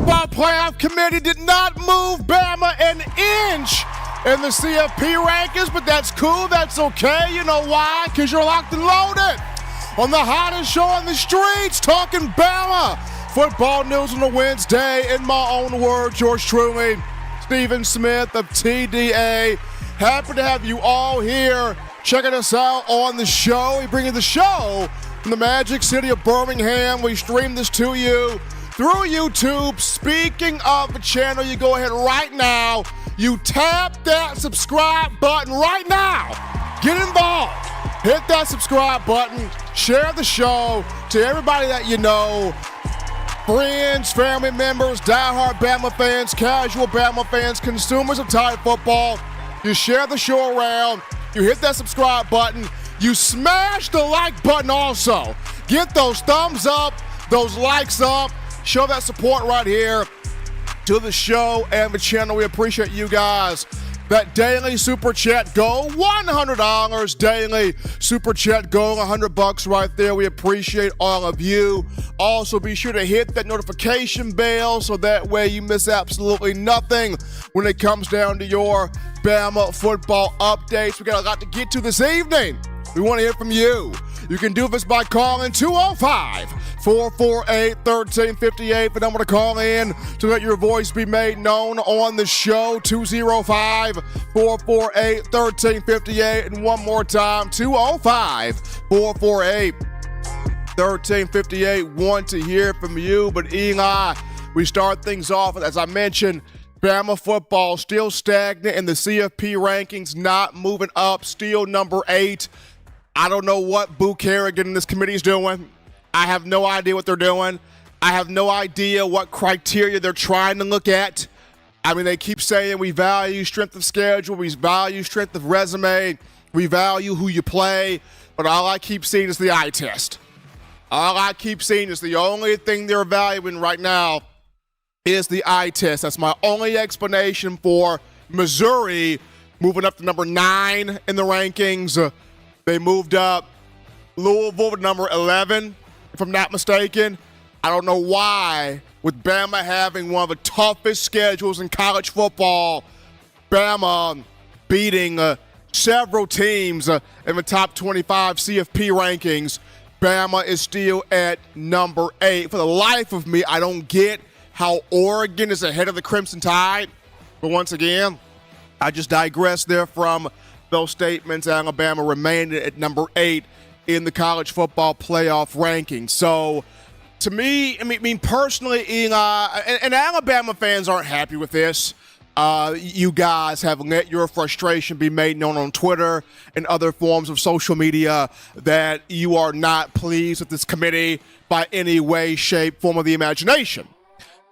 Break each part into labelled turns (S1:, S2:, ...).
S1: Football Playoff Committee did not move Bama an inch in the CFP rankings, but that's cool, that's okay. You know why? Because you're locked and loaded on the hottest show on the streets, talking Bama football news on a Wednesday. In my own words, yours truly, Stephen Smith of TDA. Happy to have you all here checking us out on the show. We bring you the show from the magic city of Birmingham. We stream this to you through YouTube. Speaking of the channel, you go ahead right now. You tap that subscribe button right now. Get involved. Hit that subscribe button. Share the show to everybody that you know. Friends, family members, diehard Bama fans, casual Bama fans, consumers of Tide football. You share the show around. You hit that subscribe button. You smash the like button also. Get those thumbs up, those likes up. Show that support right here to the show and the channel. We appreciate you guys. That daily super chat goal, $100 daily super chat goal, $100 right there. We appreciate all of you. Also, be sure to hit that notification bell so that way you miss absolutely nothing when it comes down to your Bama football updates. We got a lot to get to this evening. We want to hear from you. You can do this by calling 205-448-1358. The number to call in to let your voice be made known on the show, 205-448-1358. And one more time, 205-448-1358. Want to hear from you. But Eli, we start things off, as I mentioned, Bama football still stagnant in the CFP rankings, not moving up, still number 8. I don't know what Boo Kerrigan and this committee is doing. I have no idea what they're doing. I have no idea what criteria they're trying to look at. I mean, they keep saying we value strength of schedule, we value strength of resume, we value who you play, but all I keep seeing is the eye test. All I keep seeing is the only thing they're valuing right now is the eye test. That's my only explanation for Missouri moving up to number 9 in the rankings. They moved up Louisville to number 11, if I'm not mistaken. I don't know why, with Bama having one of the toughest schedules in college football, Bama beating several teams in the top 25 CFP rankings, Bama is still at number 8. For the life of me, I don't get how Oregon is ahead of the Crimson Tide. But once again, I just digress there from those statements. Alabama remained at number 8 in the college football playoff rankings. So, to me, I mean personally, Eli, and Alabama fans aren't happy with this. You guys have let your frustration be made known on Twitter and other forms of social media that you are not pleased with this committee by any way, shape, form of the imagination.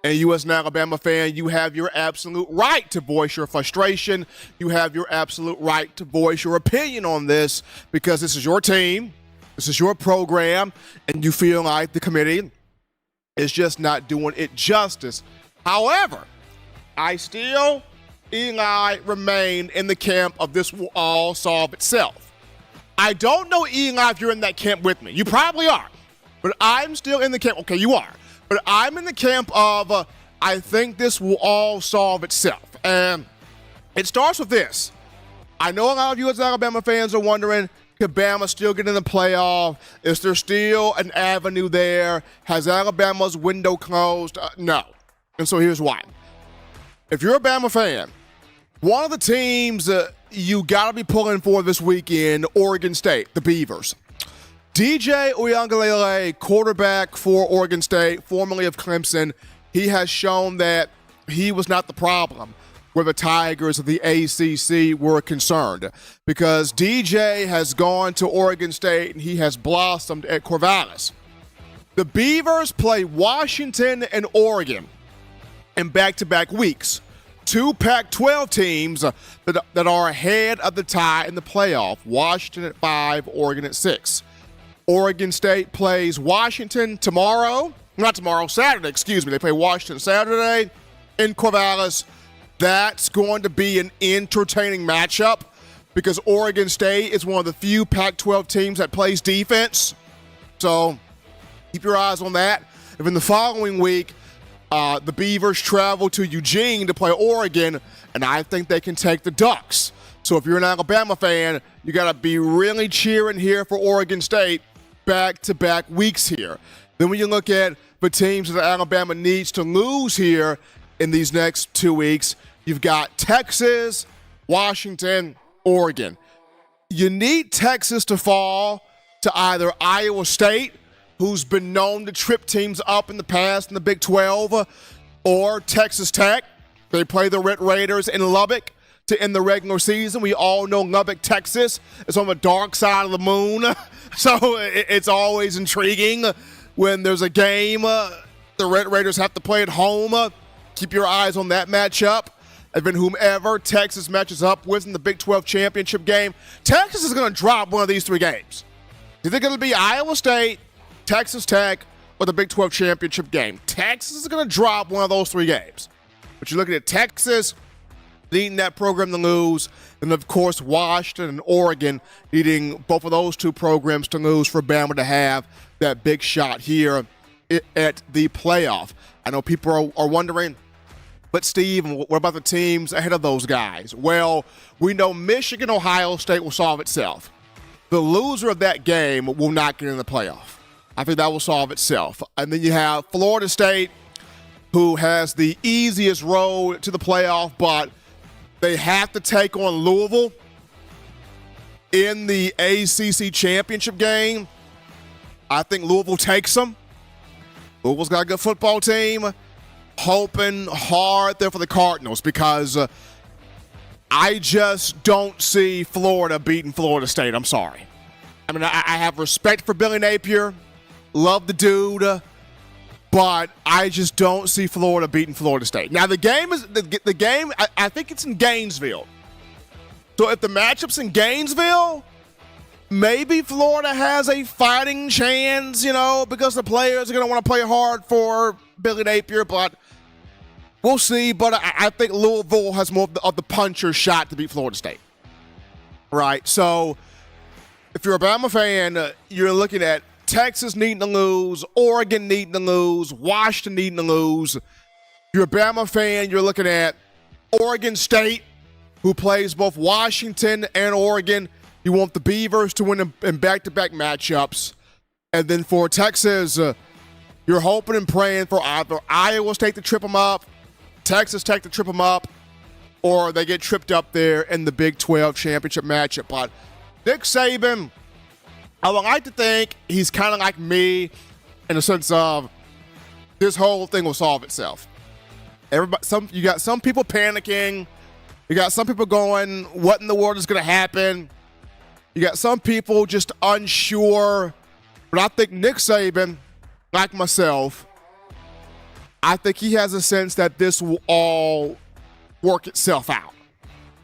S1: And you as an Alabama fan, you have your absolute right to voice your frustration. You have your absolute right to voice your opinion on this because this is your team, this is your program, and you feel like the committee is just not doing it justice. However, I still, Eli, remain in the camp of this will all solve itself. I don't know, Eli, if you're in that camp with me. You probably are. But I'm still in the camp. Okay, you are. But I'm in the camp of I think this will all solve itself. And it starts with this. I know a lot of you as Alabama fans are wondering, could Bama still get in the playoff? Is there still an avenue there? Has Alabama's window closed? No. And so here's why. If you're a Bama fan, one of the teams you got to be pulling for this weekend, Oregon State, the Beavers. DJ Uiagalelei, quarterback for Oregon State, formerly of Clemson, he has shown that he was not the problem where the Tigers of the ACC were concerned because DJ has gone to Oregon State and he has blossomed at Corvallis. The Beavers play Washington and Oregon in back-to-back weeks. 2 Pac-12 teams that are ahead of the tie in the playoff. Washington at 5, Oregon at 6. Oregon State plays Washington Saturday, excuse me. They play Washington Saturday in Corvallis. That's going to be an entertaining matchup because Oregon State is one of the few Pac-12 teams that plays defense. So keep your eyes on that. If in the following week, The Beavers travel to Eugene to play Oregon, and I think they can take the Ducks. So if you're an Alabama fan, you got to be really cheering here for Oregon State back-to-back weeks here. Then when you look at the teams that Alabama needs to lose here in these next 2 weeks, you've got Texas, Washington, Oregon. You need Texas to fall to either Iowa State, who's been known to trip teams up in the past in the Big 12, or Texas Tech. They play the Red Raiders in Lubbock to end the regular season. We all know Lubbock, Texas is on the dark side of the moon, so it's always intriguing when there's a game. The Red Raiders have to play at home. Keep your eyes on that matchup. And then whomever Texas matches up with in the Big 12 championship game, Texas is going to drop one of these 3 games. Is it going to be Iowa State, Texas Tech, or the Big 12 championship game? Texas is going to drop one of those 3 games. But you're looking at Texas needing that program to lose, and of course Washington and Oregon needing both of those 2 programs to lose for Bama to have that big shot here at the playoff. I know people are wondering, but Steve, what about the teams ahead of those guys? Well, we know Michigan, Ohio State will solve itself. The loser of that game will not get in the playoff. I think that will solve itself. And then you have Florida State, who has the easiest road to the playoff, but they have to take on Louisville in the ACC championship game. I think Louisville takes them. Louisville's got a good football team. Hoping hard there for the Cardinals because I just don't see Florida beating Florida State. I'm sorry. I mean, I have respect for Billy Napier. Love the dude. But I just don't see Florida beating Florida State. Now, the game, I think it's in Gainesville. So if the matchup's in Gainesville, maybe Florida has a fighting chance, because the players are going to want to play hard for Billy Napier, but we'll see. But I think Louisville has more of the puncher shot to beat Florida State. Right? So if you're a Bama fan, you're looking at Texas needing to lose, Oregon needing to lose, Washington needing to lose. If you're a Bama fan, you're looking at Oregon State, who plays both Washington and Oregon. You want the Beavers to win in back-to-back matchups. And then for Texas, you're hoping and praying for either Iowa State to trip them up, Texas Tech to trip them up, or they get tripped up there in the Big 12 championship matchup. But Nick Saban, I would like to think he's kind of like me in the sense of this whole thing will solve itself. You got some people panicking. You got some people going, what in the world is going to happen? You got some people just unsure. But I think Nick Saban, like myself, I think he has a sense that this will all work itself out.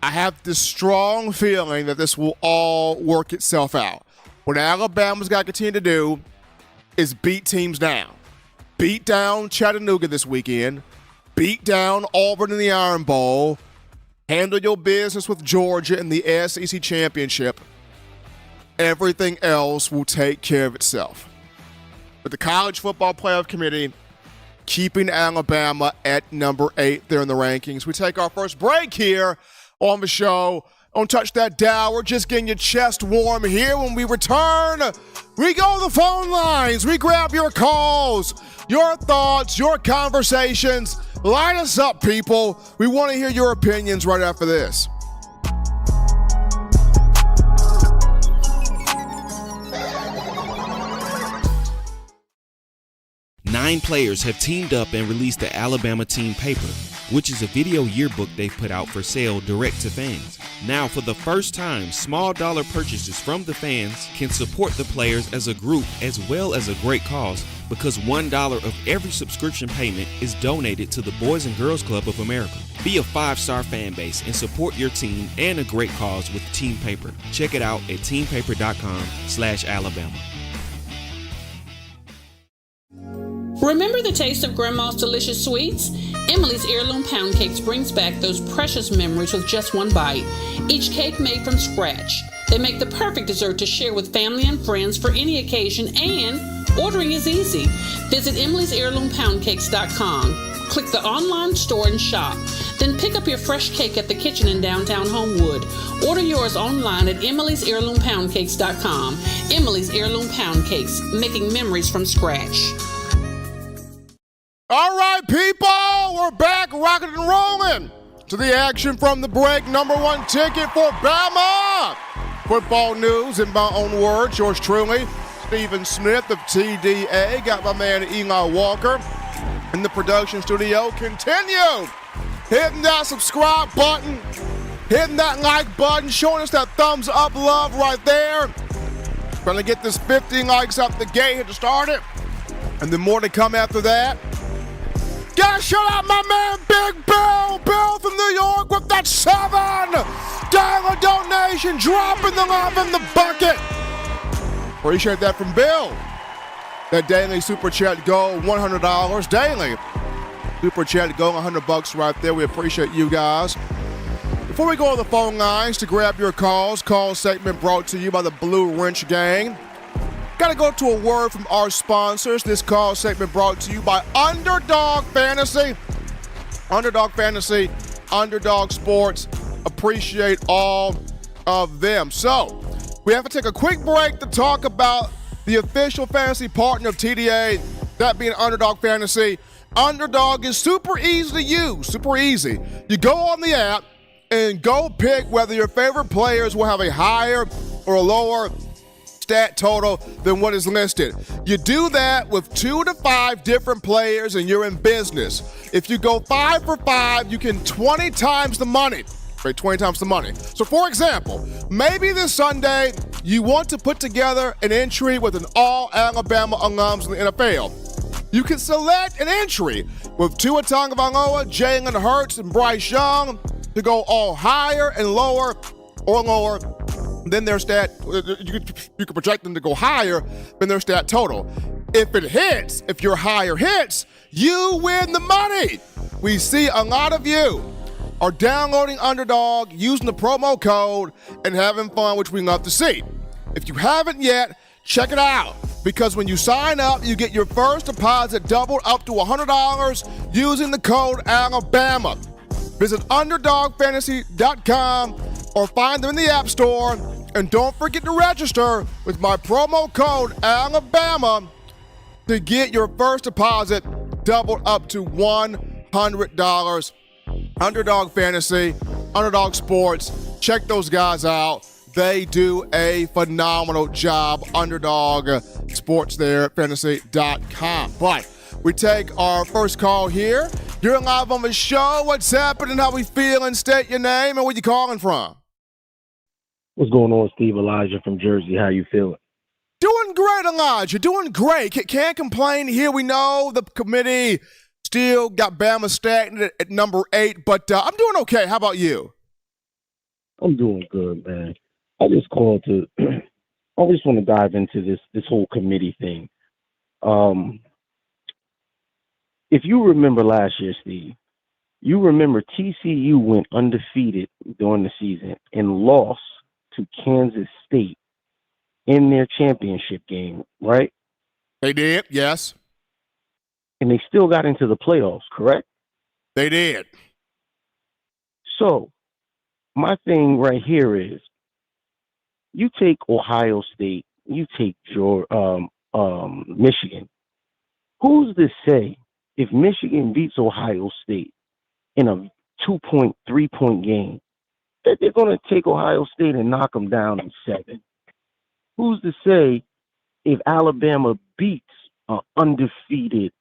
S1: I have this strong feeling that this will all work itself out. What Alabama's got to continue to do is beat teams down. Beat down Chattanooga this weekend. Beat down Auburn in the Iron Bowl. Handle your business with Georgia in the SEC Championship. Everything else will take care of itself. But the College Football Playoff Committee keeping Alabama at number 8 there in the rankings. We take our first break here on the show. Don't touch that dial. We're just getting your chest warm here. When we return, we go to the phone lines. We grab your calls, your thoughts, your conversations. Line us up, people. We want to hear your opinions right after this.
S2: Nine players have teamed up and released the Alabama Team Paper, which is a video yearbook they've put out for sale direct to fans. Now, for the first time, small dollar purchases from the fans can support the players as a group as well as a great cause, because $1 of every subscription payment is donated to the Boys and Girls Club of America. Be a 5-star fan base and support your team and a great cause with Team Paper. Check it out at teampaper.com/Alabama.
S3: Remember the taste of Grandma's delicious sweets? Emily's Heirloom Pound Cakes brings back those precious memories with just one bite. Each cake made from scratch. They make the perfect dessert to share with family and friends for any occasion, and ordering is easy. Visit Emily'sHeirloomPoundCakes.com. Click the online store and shop. Then pick up your fresh cake at the kitchen in downtown Homewood. Order yours online at emily'sheirloompoundcakes.com. Emily's Heirloom Pound Cakes, making memories from scratch.
S1: All right, people, we're back rocking and rolling to the action from the break. Number one ticket for Bama. Football news in my own words, yours truly, Stephen Smith of TDA. Got my man Eli Walker in the production studio. Continue hitting that subscribe button, hitting that like button, showing us that thumbs up love right there. Trying to get this 15 likes up the gate here to start it. And then more to come after that. Gotta shout out my man Big Bill from New York with that $7 donation, dropping the love in the bucket. Appreciate that from Bill. That daily super chat goal, $100 daily. Super chat goal, $100 right there. We appreciate you guys. Before we go to the phone lines to grab your calls, call segment brought to you by the Blue Wrench Gang. Got to go to a word from our sponsors. This call segment brought to you by Underdog Fantasy. Underdog Fantasy, Underdog Sports. Appreciate all of them. So, we have to take a quick break to talk about the official fantasy partner of TDA, that being Underdog Fantasy. Underdog is super easy to use, super easy. You go on the app and go pick whether your favorite players will have a higher or a lower stat total than what is listed. You do that with 2 to 5 different players and you're in business. If you go 5 for 5, you can 20 times the money. Right, 20 times the money. So for example, maybe this Sunday you want to put together an entry with an all Alabama alums in the NFL. You can select an entry with Tua Tagovailoa, Jalen Hurts, and Bryce Young to go all higher and lower or lower than their stat. You can project them to go higher than their stat total. If it hits, if your higher hits, you win the money. We see a lot of you are downloading Underdog, using the promo code, and having fun, which we love to see. If you haven't yet, check it out, because when you sign up, you get your first deposit doubled up to $100 using the code Alabama. Visit UnderdogFantasy.com or find them in the App Store, and don't forget to register with my promo code Alabama to get your first deposit doubled up to $100. Underdog Fantasy, Underdog Sports, check those guys out. They do a phenomenal job. Underdog Sports there at fantasy.com. But we take our first call here. You're live on the show. What's happening? How we feeling? State your name and where you calling from.
S4: What's going on, Steve? Elijah from Jersey. How you feeling?
S1: Doing great, Elijah. Doing great. Can't complain here. We know the committee still got Bama stagnant at number 8, but I'm doing okay. How about you?
S4: I'm doing good, man. I just called to I just want to dive into this whole committee thing. If you remember last year, Steve, you remember TCU went undefeated during the season and lost to Kansas State in their championship game, right?
S1: They did, yes.
S4: And they still got into the playoffs, correct?
S1: They did.
S4: So, my thing right here is, you take Ohio State, you take Michigan. Who's to say if Michigan beats Ohio State in a 2-point, 3-point game, that they're going to take Ohio State and knock them down in 7? Who's to say if Alabama beats undefeated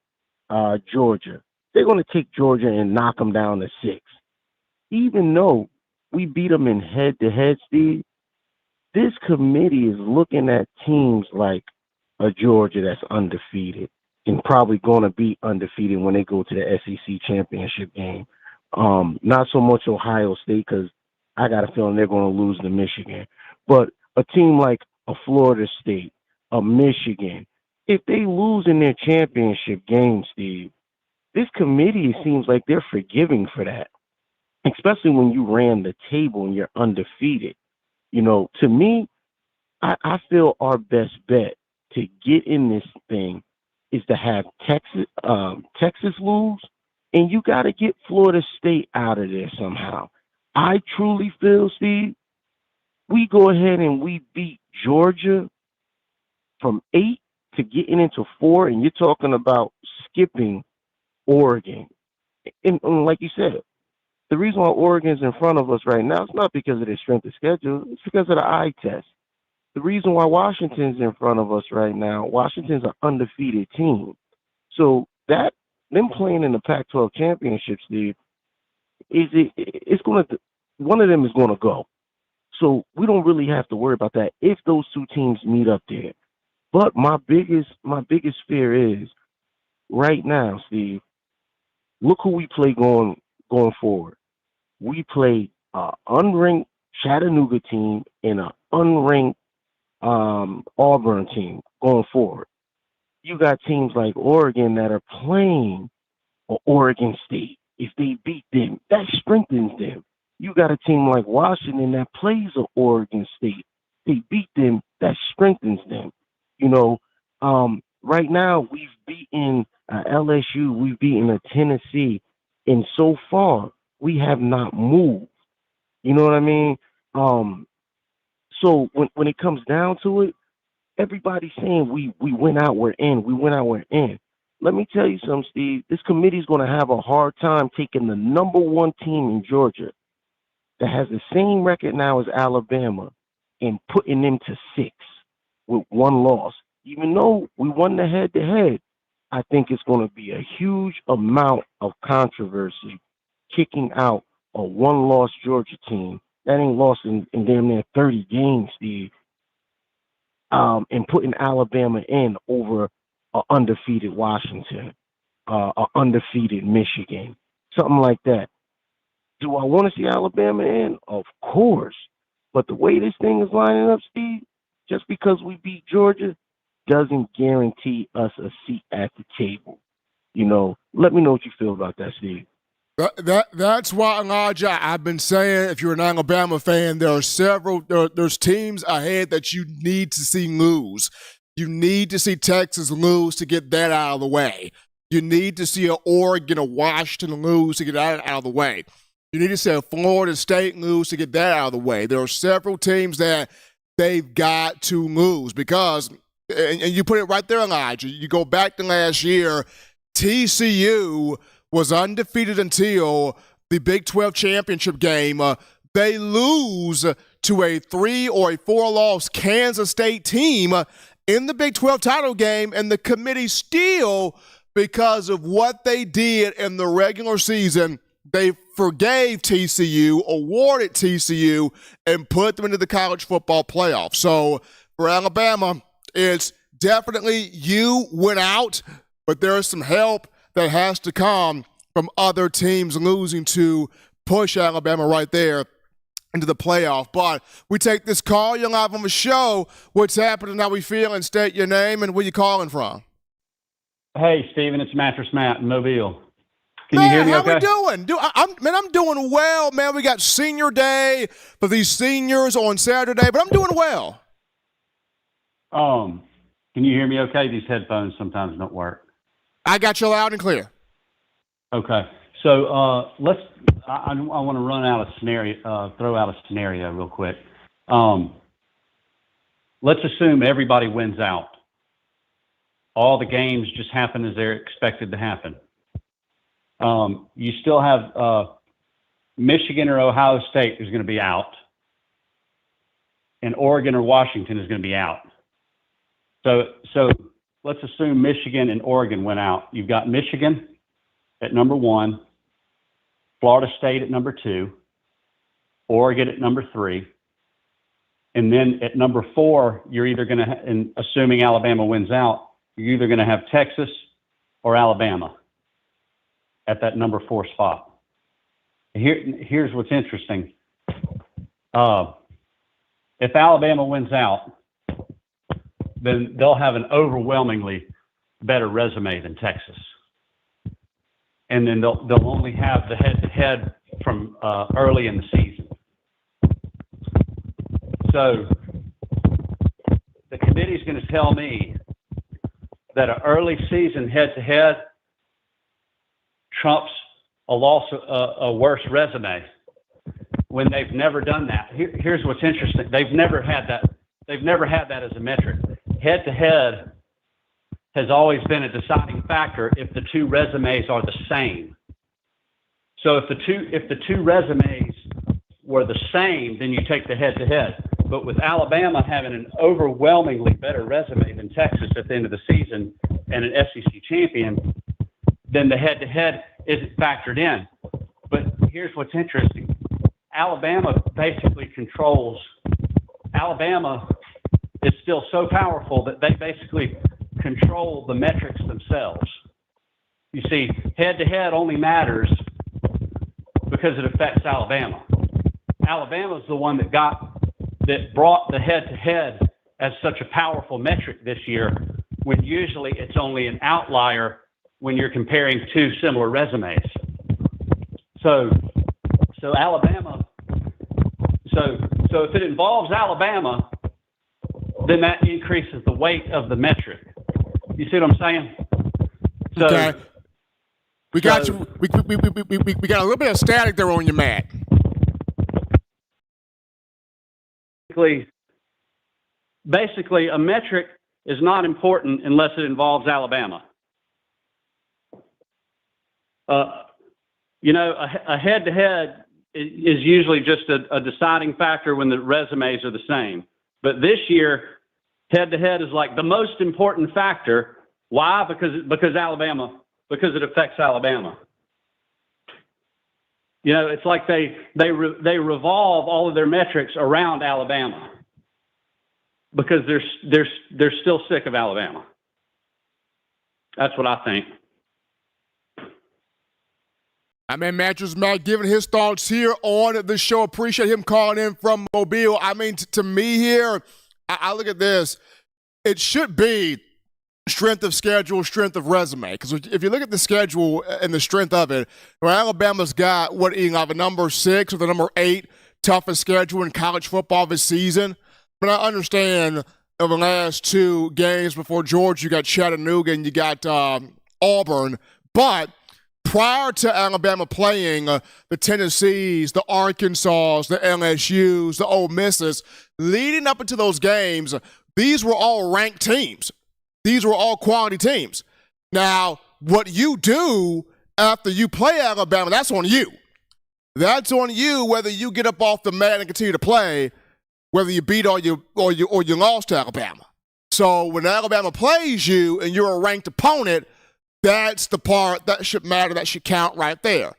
S4: Georgia, they're going to take Georgia and knock them down to 6? Even though we beat them in head-to-head, Steve, this committee is looking at teams like a Georgia that's undefeated and probably going to be undefeated when they go to the SEC championship game. Not so much Ohio State, because I got a feeling they're going to lose to Michigan. But a team like a Florida State, a Michigan, if they lose in their championship game, Steve, this committee seems like they're forgiving for that, especially when you ran the table and you're undefeated. You know, to me, I feel our best bet to get in this thing is to have Texas lose And you got to get Florida State out of there somehow. I truly feel, Steve, we go ahead and we beat Georgia from 8 to getting into 4, and you're talking about skipping Oregon. And like you said, the reason why Oregon's in front of us right now is not because of their strength of schedule. It's because of the eye test. The reason why Washington's in front of us right now, Washington's an undefeated team. So that them playing in the Pac-12 championship, Steve, it's going to one of them is going to go. So we don't really have to worry about that if those two teams meet up there. But my biggest fear is right now, Steve. Look who we play going forward. We play an unranked Chattanooga team and an unranked Auburn team going forward. You got teams like Oregon that are playing Oregon State. If they beat them, that strengthens them. You got a team like Washington that plays Oregon State. They beat them, that strengthens them. You know, right now we've beaten LSU, we've beaten a Tennessee, and so far we have not moved. You know what I mean? So when it comes down to it, everybody's saying we went out, we're in. We went out, we're in. Let me tell you something, Steve. This committee's going to have a hard time taking the number 1 team in Georgia that has the same record now as Alabama and putting them to 6 with 1 loss. Even though we won the head-to-head, I think it's going to be a huge amount of controversy kicking out a 1-loss Georgia team that ain't lost in damn near 30 games, Steve, and putting Alabama in over an undefeated Washington, an undefeated Michigan, something like that. Do I want to see Alabama in? Of course. But the way this thing is lining up, Steve, just because we beat Georgia doesn't guarantee us a seat at the table. You know, let me know what you feel about that, Steve.
S1: That's why, Elijah, I've been saying, if you're an Alabama fan, there's teams ahead that you need to see lose. You need to see Texas lose to get that out of the way. You need to see an Oregon or Washington lose to get that out of the way. You need to see a Florida State lose to get that out of the way. There are several teams that they've got to lose because, and you put it right there, Elijah, you go back to last year, TCU was undefeated until the Big 12 championship game. They lose to a 3 or a 4-loss Kansas State team in the Big 12 title game, and the committee still, because of what they did in the regular season, they forgave TCU, awarded TCU, and put them into the college football playoff. So for Alabama, it's definitely you went out, but there's some help that has to come from other teams losing to push Alabama right there into the playoff. But we take this call. You're live on the show. What's happening? How we feeling? State your name and where you calling from.
S5: Hey, Steven, it's Mattress Matt in Mobile. Can you hear me okay?
S1: How we doing? I'm doing well, man. We got senior day for these seniors on Saturday, but I'm doing well.
S5: Can you hear me okay? These headphones sometimes don't work.
S1: I got you loud and clear.
S5: Okay. So I want to run out a scenario, throw out a scenario real quick. Let's assume everybody wins out. All the games just happen as they're expected to happen. You still have Michigan or Ohio State is going to be out, and Oregon or Washington is going to be out. So let's assume Michigan and Oregon went out. You've got Michigan at number 1, Florida State at number 2, Oregon at number 3, and then at number 4, you're either going to, and assuming Alabama wins out, you're either going to have Texas or Alabama at that number 4 spot. Here's what's interesting. If Alabama wins out, then they'll have an overwhelmingly better resume than Texas. And then they'll only have the head-to-head from early in the season. So the committee's going to tell me that an early season head-to-head trumps a worse resume when they've never done that. Here's what's interesting. They've never had that. They've never had that as a metric. Head-to-head has always been a deciding factor if the two resumes are the same. So if the two resumes were the same, then you take the head-to-head. But with Alabama having an overwhelmingly better resume than Texas at the end of the season and an SEC champion, then the head-to-head isn't factored in. But here's what's interesting. Alabama is still so powerful that they basically control the metrics themselves. You see, head-to-head only matters because it affects Alabama. Alabama's the one that brought the head-to-head as such a powerful metric this year, when usually it's only an outlier when you're comparing two similar resumes. So Alabama, so if it involves Alabama, then that increases the weight of the metric. You see what I'm saying? So,
S1: okay. We got you. We got a little bit of static there on your mat.
S5: Basically, a metric is not important unless it involves Alabama. A head-to-head is usually just a deciding factor when the resumes are the same. But this year, head-to-head is like the most important factor. Why? Because it affects Alabama. It's like they revolve all of their metrics around Alabama because they're still sick of Alabama. That's what I think.
S1: I mean, Mattress Mac giving his thoughts here on the show. Appreciate him calling in from Mobile. I mean, to me here, I look at this. It should be strength of schedule, strength of resume. Because if you look at the schedule and the strength of it, where Alabama's got either number 6 or the number 8 toughest schedule in college football this season. But I understand over the last 2 games before Georgia, you got Chattanooga and you got Auburn. But prior to Alabama playing the Tennessees, the Arkansas, the LSUs, the Ole Misses, leading up into those games, these were all ranked teams. These were all quality teams. Now, what you do after you play Alabama, that's on you. That's on you whether you get up off the mat and continue to play, whether you beat or you lost to Alabama. So when Alabama plays you and you're a ranked opponent, that's the part that should matter, that should count right there.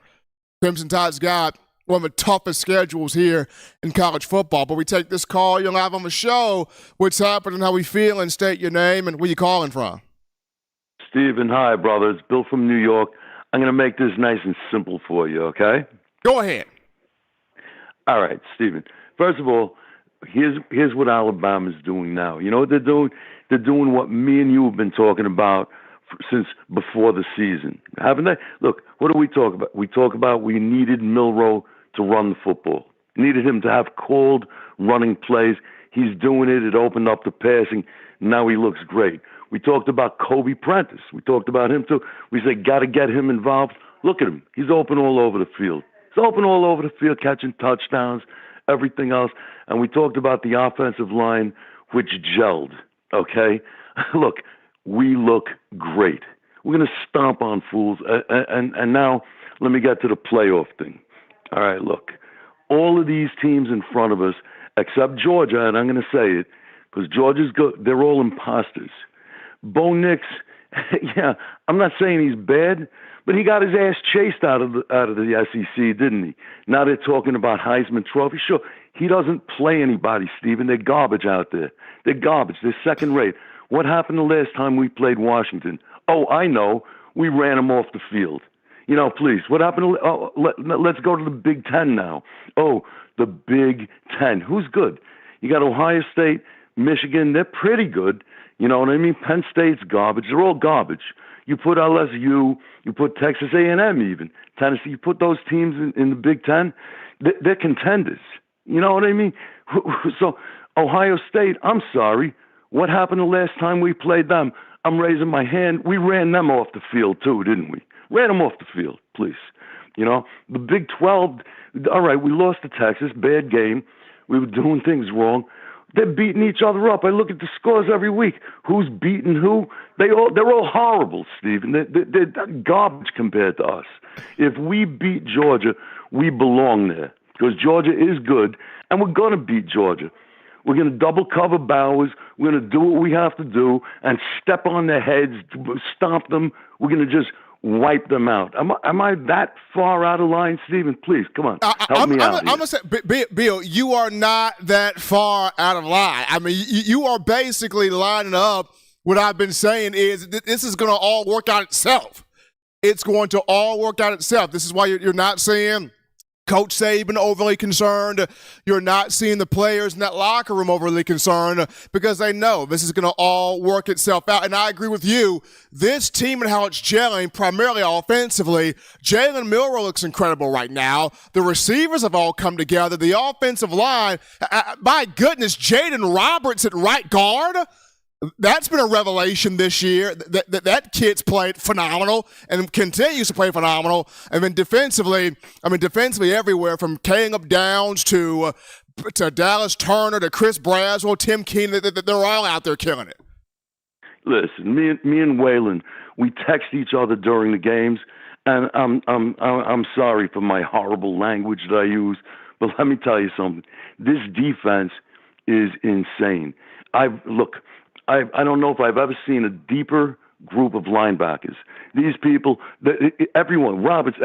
S1: Crimson Tide's got one of the toughest schedules here in college football. But we take this call. You're live on the show. What's happening? How we feeling? State your name and where you calling from.
S6: Steven, hi, brother. It's Bill from New York. I'm going to make this nice and simple for you, okay?
S1: Go ahead.
S6: All right, Steven. First of all, here's what Alabama's doing now. You know what they're doing? They're doing what me and you have been talking about since before the season, haven't they? Look, what do we talk about? We talk about we needed Milroe to run the football. Needed him to have called running plays. He's doing it. It opened up the passing. Now he looks great. We talked about Kobe Prentice. We talked about him too. We said, got to get him involved. Look at him. He's open all over the field. He's open all over the field, catching touchdowns, everything else. And we talked about the offensive line, which gelled, okay? Look, we look great. We're going to stomp on fools. And now let me get to the playoff thing. All right, look, all of these teams in front of us, except Georgia, and I'm going to say it, because Georgia's good, they're all imposters. Bo Nix, yeah, I'm not saying he's bad, but he got his ass chased out of the SEC, didn't he? Now they're talking about Heisman Trophy. Sure, he doesn't play anybody, Stephen. They're garbage out there. They're garbage. They're second rate. What happened the last time we played Washington? Oh, I know. We ran them off the field. You know, please, what happened? Let's go to the Big Ten now. Oh, the Big Ten. Who's good? You got Ohio State, Michigan. They're pretty good. You know what I mean? Penn State's garbage. They're all garbage. You put LSU, you put Texas A&M even, Tennessee, you put those teams in the Big Ten, they're contenders. You know what I mean? So Ohio State, I'm sorry. What happened the last time we played them? I'm raising my hand. We ran them off the field too, didn't we? Ran them off the field, please. You know, the Big 12, all right, we lost to Texas, bad game. We were doing things wrong. They're beating each other up. I look at the scores every week. Who's beating who? They're all horrible, Stephen. They're garbage compared to us. If we beat Georgia, we belong there because Georgia is good, and we're going to beat Georgia. We're going to double cover Bowers. We're going to do what we have to do and step on their heads, stomp them. We're going to just wipe them out. Am I that far out of line, Stephen? Please, come on, help me out.
S1: I'm going to say, Bill, you are not that far out of line. I mean, you are basically lining up what I've been saying is this is going to all work out itself. It's going to all work out itself. This is why you're not seeing Coach Saban overly concerned. You're not seeing the players in that locker room overly concerned because they know this is going to all work itself out. And I agree with you. This team and how it's gelling, primarily offensively, Jalen Milroe looks incredible right now. The receivers have all come together. The offensive line, my goodness, Jaden Roberts at right guard. That's been a revelation this year. That kid's played phenomenal and continues to play phenomenal. And then defensively everywhere from Caleb Downs to Dallas Turner to Chris Braswell, Tim Keenan, they're all out there killing it.
S6: Listen, me and Waylon, we text each other during the games, and I'm sorry for my horrible language that I use, but let me tell you something. This defense is insane. I don't know if I've ever seen a deeper group of linebackers. These people, everyone, Roberts,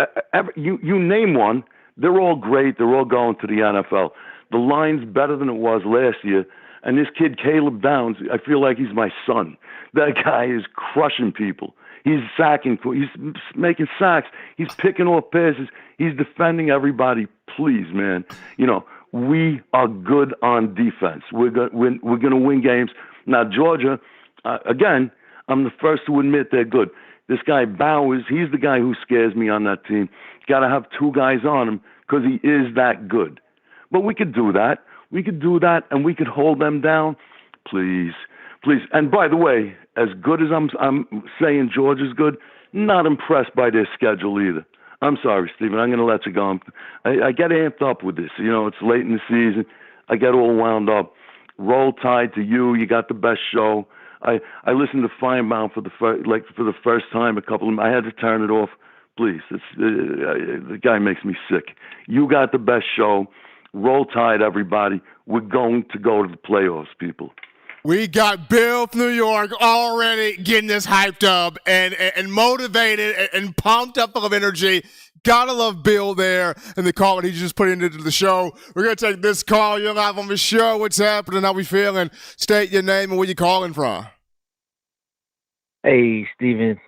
S6: you name one, they're all great. They're all going to the NFL. The line's better than it was last year. And this kid, Caleb Downs, I feel like he's my son. That guy is crushing people. He's sacking. He's making sacks. He's picking off passes. He's defending everybody. Please, man. You know, we are good on defense. We're going to win games. Now, Georgia, again, I'm the first to admit they're good. This guy Bowers, he's the guy who scares me on that team. Got to have two guys on him because he is that good. But we could do that. We could do that, and we could hold them down. Please. And by the way, as good as I'm saying Georgia's good, not impressed by their schedule either. I'm sorry, Stephen. I'm going to let you go. I get amped up with this. You know, it's late in the season. I get all wound up. Roll Tide to you. You got the best show. I listened to Firebound for the first time. I had to turn it off. Please, the guy makes me sick. You got the best show. Roll Tide, everybody. We're going to go to the playoffs, people.
S1: We got Bill from New York already getting this hyped up and motivated and pumped up full of energy. Gotta love Bill there and the call that he just put into the show. We're going to take this call. You're live on the show. What's happening? How we feeling? State your name and where you calling from.
S4: Hey, Stephen.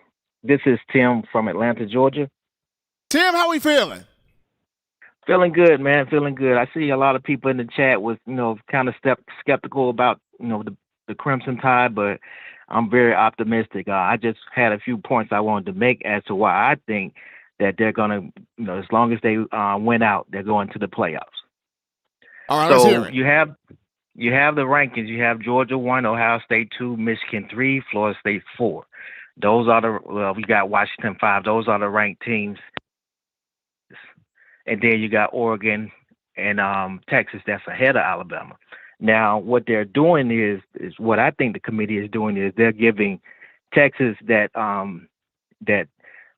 S4: This is Tim from Atlanta, Georgia.
S1: Tim, how we feeling?
S4: Feeling good, man. Feeling good. I see a lot of people in the chat was, kind of skeptical about, the Crimson Tide, but I'm very optimistic. I just had a few points I wanted to make as to why I think that they're going to, as long as they win out, they're going to the playoffs.
S1: All right, let's hear it.
S4: You have the rankings. You have Georgia 1, Ohio State 2, Michigan 3, Florida State 4. Those are we got Washington 5. Those are the ranked teams. And then you got Oregon and Texas that's ahead of Alabama. Now, what they're doing is what I think the committee is doing is they're giving Texas that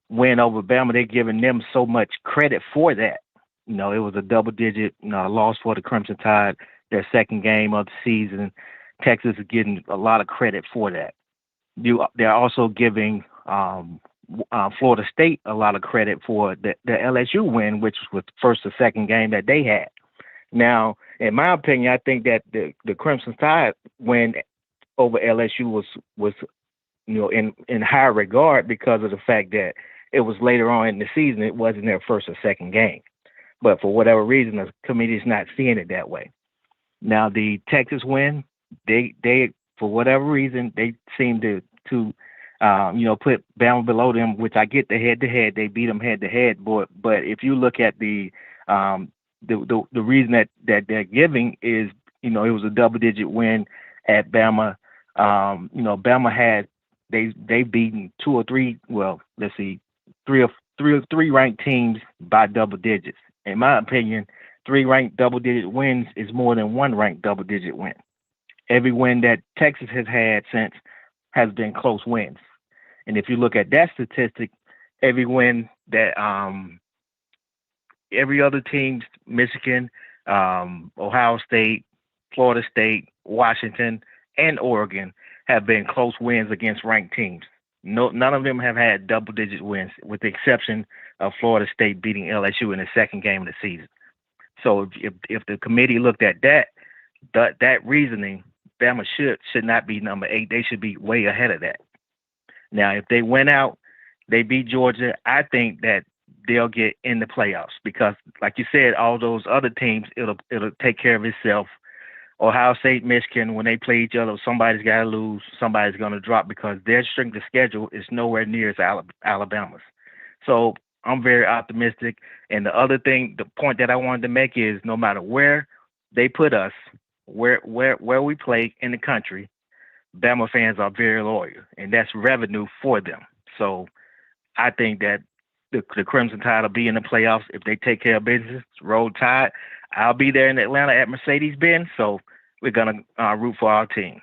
S4: win over Bama, they're giving them so much credit for that. It was a double-digit loss for the Crimson Tide, their second game of the season. Texas is getting a lot of credit for that. They're also giving Florida State a lot of credit for the LSU win, which was the first or second game that they had. Now, in my opinion, I think that the Crimson Tide win over LSU was in higher regard because of the fact that it was later on in the season. It wasn't their first or second game. But for whatever reason, the committee is not seeing it that way. Now, the Texas win, they for whatever reason, they seem to put Bama below them, which I get the head-to-head. They beat them head-to-head. But if you look at the reason that they're giving is, it was a double-digit win at Bama. Bama had they beaten 2 or 3. Well, let's see, 3 three ranked teams by double digits. In my opinion, 3 ranked double-digit wins is more than 1 ranked double-digit win. Every win that Texas has had since has been close wins. And if you look at that statistic, every win that every other team, Michigan, Ohio State, Florida State, Washington, and Oregon, have been close wins against ranked teams. None of them have had double-digit wins, with the exception of Florida State beating LSU in the second game of the season. So if the committee looked at that reasoning, Bama should not be number 8. They should be way ahead of that. Now, if they went out, they beat Georgia, I think that they'll get in the playoffs because, like you said, all those other teams, it'll take care of itself. Ohio State, Michigan, when they play each other, somebody's got to lose, somebody's going to drop because their strength of schedule is nowhere near as Alabama's. So I'm very optimistic. And the other thing, the point that I wanted to make is no matter where they put us, where we play in the country, Bama fans are very loyal, and that's revenue for them. So I think that the Crimson Tide will be in the playoffs if they take care of business. Roll Tide. I'll be there in Atlanta at Mercedes-Benz, so we're going to root for our team.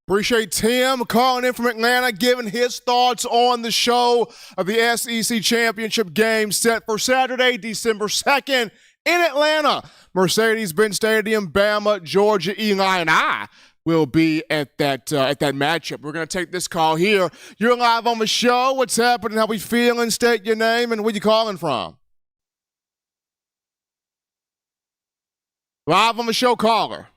S1: Appreciate Tim calling in from Atlanta, giving his thoughts on the show of the SEC Championship game set for Saturday, December 2nd in Atlanta. Mercedes-Benz Stadium, Bama, Georgia, Eli, and I will be at that matchup. We're going to take this call here. You're live on the show. What's happening? How we feeling? State your name and where you calling from. Live on the show, caller.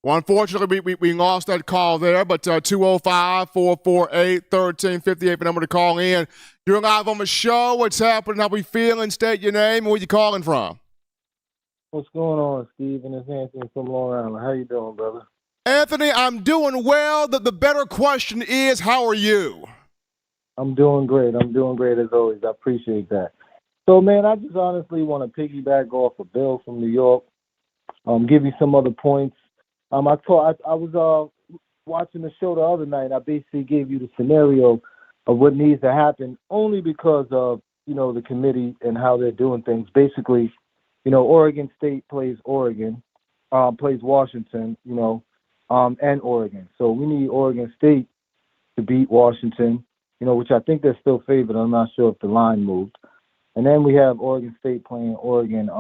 S1: Well, unfortunately, we lost that call there, but 205-448-1358, the number to call in. You're live on the show. What's happening? How we feeling? State your name and where you calling from.
S7: What's going on, Steve? And it's Anthony from Long Island. How you doing, brother?
S1: Anthony, I'm doing well. The better question is, how are you?
S7: I'm doing great. I'm doing great as always. I appreciate that. So, man, I just honestly want to piggyback off of Bill from New York, give you some other points. I was watching the show the other night. I basically gave you the scenario of what needs to happen only because of, the committee and how they're doing things. Basically, Oregon State plays Oregon, plays Washington, and Oregon. So we need Oregon State to beat Washington, which I think they're still favored. I'm not sure if the line moved. And then we have Oregon State playing Oregon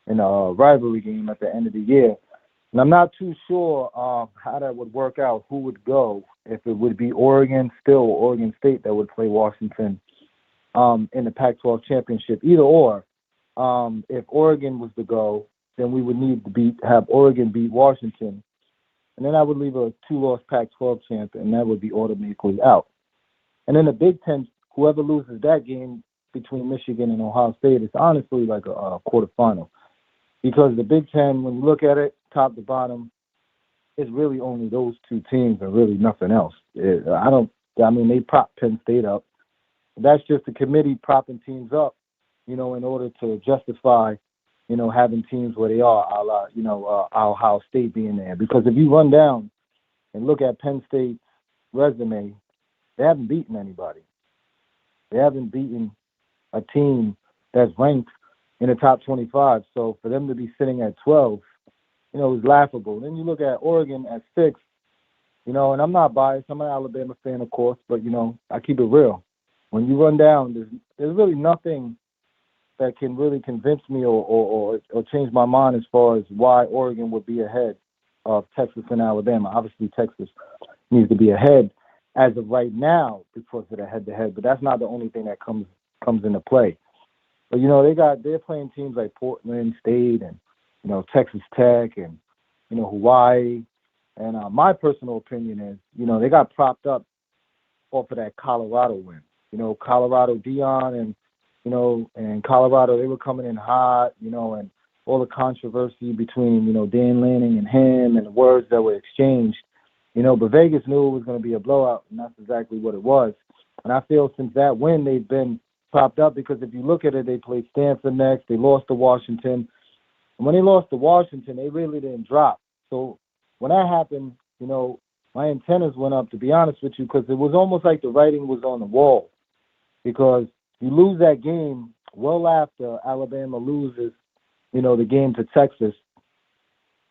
S7: in a rivalry game at the end of the year. And I'm not too sure how that would work out, who would go, if it would be Oregon State that would play Washington in the Pac-12 championship. Either or, if Oregon was to go, then we would need to have Oregon beat Washington. And then I would leave a 2-loss Pac-12 champ, and that would be automatically out. And then the Big Ten, whoever loses that game between Michigan and Ohio State, it's honestly like a quarterfinal. Because the Big Ten, when you look at it, top to bottom, it's really only those two teams and really nothing else. They prop Penn State up. That's just the committee propping teams up, in order to justify, having teams where they are, a la, Ohio State being there. Because if you run down and look at Penn State's resume, they haven't beaten anybody. They haven't beaten a team that's ranked in the top 25. So for them to be sitting at 12, is laughable. Then you look at Oregon at 6, and I'm not biased. I'm an Alabama fan, of course, but, I keep it real. When you run down, there's really nothing that can really convince me or change my mind as far as why Oregon would be ahead of Texas and Alabama. Obviously, Texas needs to be ahead as of right now because of the head-to-head, but that's not the only thing that comes into play. But, they're playing teams like Portland State and, Texas Tech and, Hawaii. And my personal opinion is, they got propped up off of that Colorado win. Colorado Dion and Colorado, they were coming in hot, and all the controversy between, Dan Lanning and him and the words that were exchanged, but Vegas knew it was going to be a blowout, and that's exactly what it was. And I feel since that win, they've been propped up because if you look at it, they played Stanford next, they lost to Washington. And when they lost to Washington, they really didn't drop. So when that happened, my antennas went up, to be honest with you, because it was almost like the writing was on the wall. Because you lose that game well after Alabama loses, the game to Texas,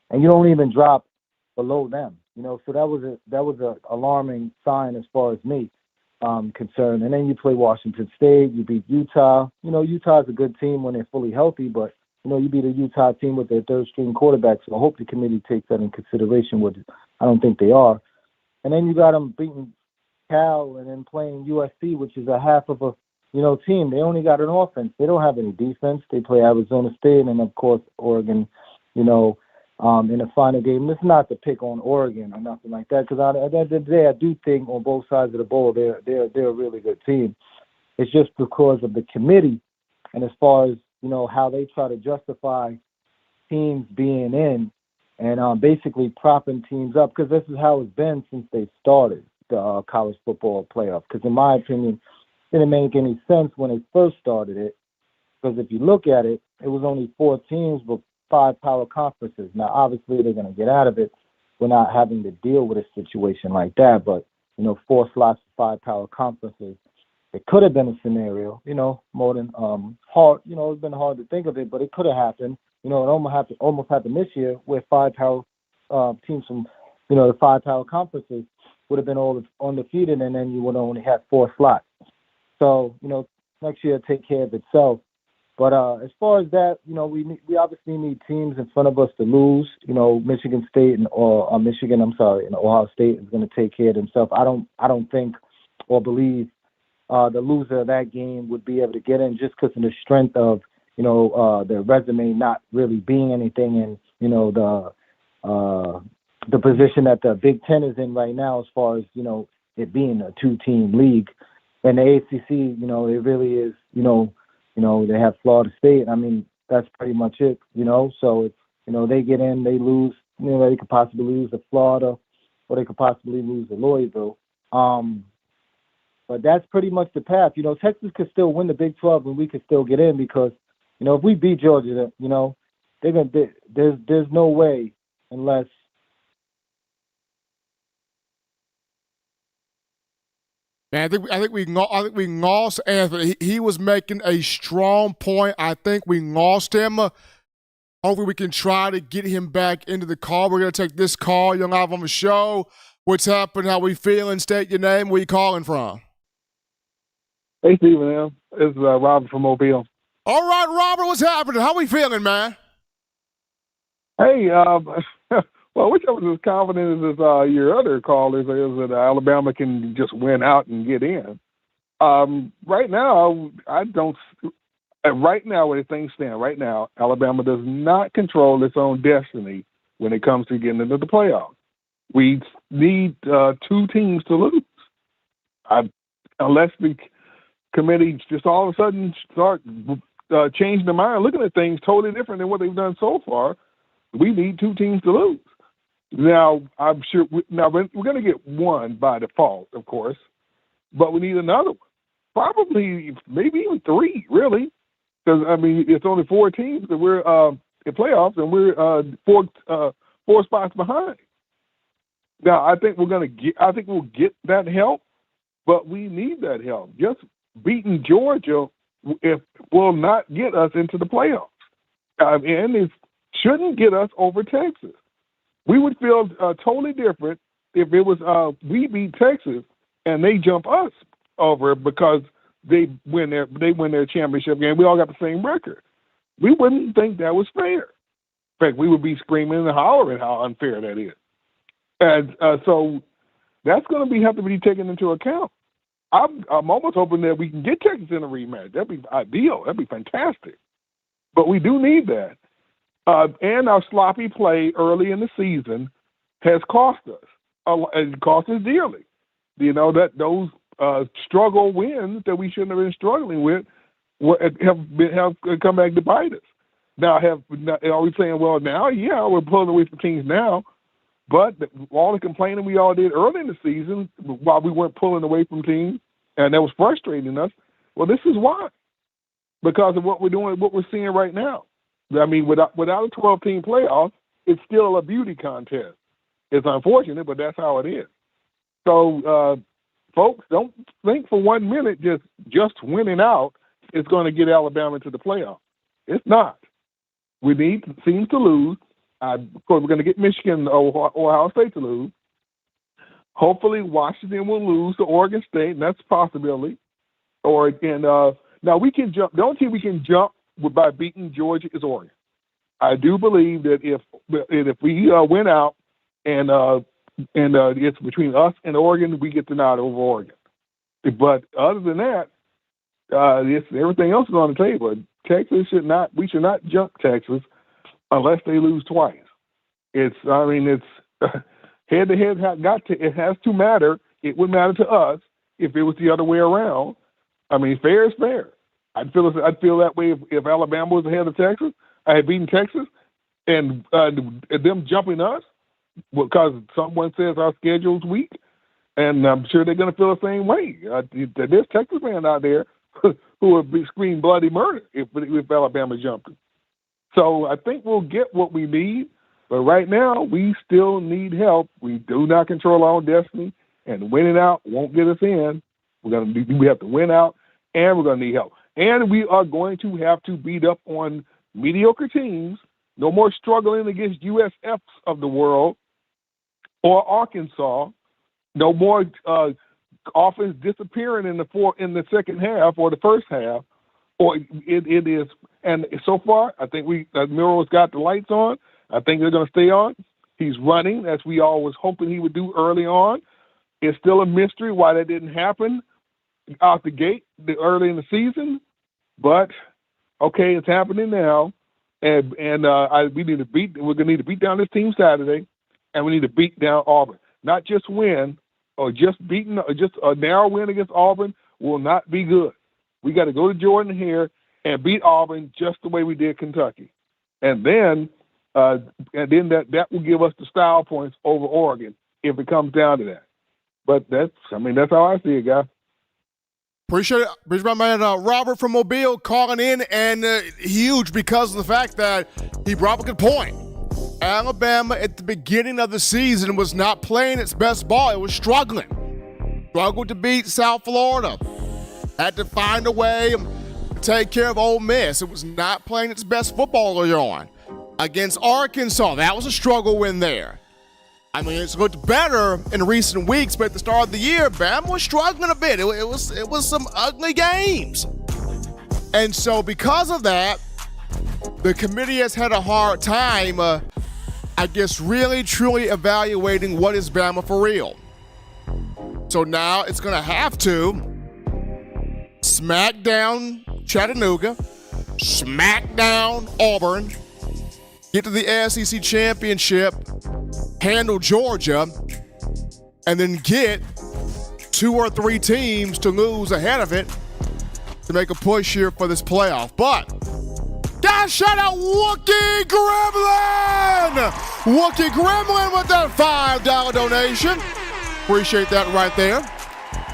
S7: and you don't even drop below them. So that was a alarming sign as far as me concerned. And then you play Washington State, you beat Utah. Utah's a good team when they're fully healthy, but you beat a Utah team with their third-string quarterback. So I hope the committee takes that in consideration. Which I don't think they are. And then you got them beating Cal and then playing USC, which is a half of a team. They only got an offense. They don't have any defense. They play Arizona State and, of course, Oregon, in the final game. This is not to pick on Oregon or nothing like that, because at the end of the day, I do think on both sides of the ball, they're a really good team. It's just because of the committee and as far as, how they try to justify teams being in and basically propping teams up, because this is how it's been since they started the college football playoff. Because in my opinion, it didn't make any sense when they first started it, because if you look at it, it was only 4 teams with 5 power conferences. Now, obviously, they're going to get out of it. We're not having to deal with a situation like that, but, 4 slots, 5 power conferences. It could have been a scenario, more than hard. It's been hard to think of it, but it could have happened. It almost happened this year where 5 power teams from, the 5 power conferences would have been all undefeated, and then you would only have 4 slots. So, next year it'll take care of itself. But as far as that, we obviously need teams in front of us to lose. Michigan State and Ohio State is going to take care of themselves. I don't think or believe the loser of that game would be able to get in just because of the strength of their resume not really being anything in the position that the Big Ten is in right now, as far as it being a 2-team league. And the ACC, it really is, they have Florida State. I mean, that's pretty much it, So, they get in, they lose, they could possibly lose to Florida, or they could possibly lose to Louisville. But that's pretty much the path. Texas could still win the Big 12 and we could still get in because, if we beat Georgia, there's no way unless
S1: Man, I think we lost Anthony. He was making a strong point. I think we lost him. Hopefully, we can try to get him back into the call. We're gonna take this call. You're live on the show. What's happening? How we feeling? State your name. Where you calling from?
S8: Hey, Stephen. It's Robert from Mobile.
S1: All right, Robert. What's happening? How we feeling, man?
S8: Hey, well, which I was as confident as your other callers is that Alabama can just win out and get in. Right now, I don't. Right now, where things stand, right now, Alabama does not control its own destiny when it comes to getting into the playoffs. We need 2 teams to lose. Unless the committee just all of a sudden start changing their mind, looking at things totally different than what they've done so far, we need 2 teams to lose. Now, I'm sure we're going to get 1 by default, of course, but we need another one. Probably, maybe even 3, really, because it's only 4 teams that we're in playoffs, and we're 4 spots behind. Now, I think we'll get that help, but we need that help. Just beating Georgia will not get us into the playoffs, and it shouldn't get us over Texas. We would feel totally different if it was we beat Texas and they jump us over because they win their championship game. We all got the same record. We wouldn't think that was fair. In fact, we would be screaming and hollering how unfair that is. And so that's going to have to be taken into account. I'm almost hoping that we can get Texas in a rematch. That'd be ideal. That'd be fantastic. But we do need that. And our sloppy play early in the season has cost us. It cost us dearly. That those struggle wins that we shouldn't have been struggling with have come back to bite us. Now, are we saying, well, now, yeah, we're pulling away from teams now, but all the complaining we all did early in the season while we weren't pulling away from teams, and that was frustrating us, well, this is why. Because of what we're doing, what we're seeing right now. Without a 12-team playoff, it's still a beauty contest. It's unfortunate, but that's how it is. So, folks, don't think for 1 minute just winning out is going to get Alabama to the playoff. It's not. We need teams to lose. Of course, we're going to get Michigan or Ohio State to lose. Hopefully, Washington will lose to Oregon State, and that's a possibility. Now we can jump. The only team we can jump by beating Georgia is Oregon. I do believe that if we win out and it's between us and Oregon, we get the nod over Oregon. But other than that, everything else is on the table. Texas we should not jump Texas unless they lose twice. It's head to head. It has to matter. It would matter to us if it was the other way around. I mean, fair is fair. I'd feel that way if Alabama was ahead of Texas. I had beaten Texas, and them jumping us because someone says our schedule's weak, and I'm sure they're going to feel the same way. There's Texas fans out there who would be screaming bloody murder if Alabama jumped them. So I think we'll get what we need, but right now we still need help. We do not control our own destiny, and winning out won't get us in. We have to win out, and we're going to need help. And we are going to have to beat up on mediocre teams. No more struggling against USFs of the world or Arkansas. No more offense disappearing in the second half or the first half. Or it is. And so far, I think Miro's got the lights on. I think they're going to stay on. He's running, as we all was hoping he would do early on. It's still a mystery why that didn't happen out the gate early in the season. But okay, it's happening now, and we're going to need to beat down this team Saturday, and we need to beat down Auburn. Not just win, or just a narrow win against Auburn will not be good. We got to go to Jordan here and beat Auburn just the way we did Kentucky, and then that will give us the style points over Oregon if it comes down to that. But that's how I see it, guys.
S1: Appreciate it. Appreciate my man Robert from Mobile calling in, and huge because of the fact that he brought up a good point. Alabama at the beginning of the season was not playing its best ball. It was struggling. Struggled to beat South Florida. Had to find a way to take care of Ole Miss. It was not playing its best football early on. Against Arkansas, that was a struggle win there. I mean, it's looked better in recent weeks, but at the start of the year, Bama was struggling a bit. It was some ugly games. And so because of that, the committee has had a hard time, really, truly evaluating what is Bama for real. So now it's going to have to smack down Chattanooga, smack down Auburn, get to the SEC championship, handle Georgia, and then get 2 or 3 teams to lose ahead of it to make a push here for this playoff. But guys, shout out Wookie Gremlin! Wookie Gremlin with that $5 donation. Appreciate that right there.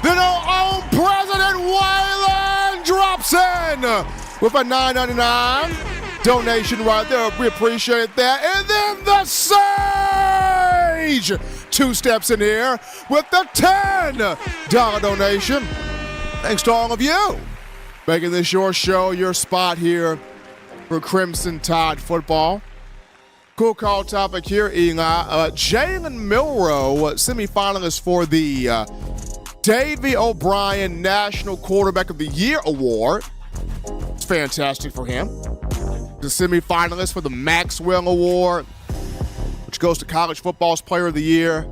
S1: Then our own President Waylon drops in with a $9.99 donation right there. We appreciate that. And then the Sage 2 steps in here with the $10 donation. Thanks to all of you making this your show, your spot here for Crimson Tide football. Cool call topic here, Eli. Jalen Milroe, semifinalist for the Davey O'Brien National Quarterback of the Year Award. It's fantastic for him. The semifinalist for the Maxwell Award, which goes to College Football's Player of the Year.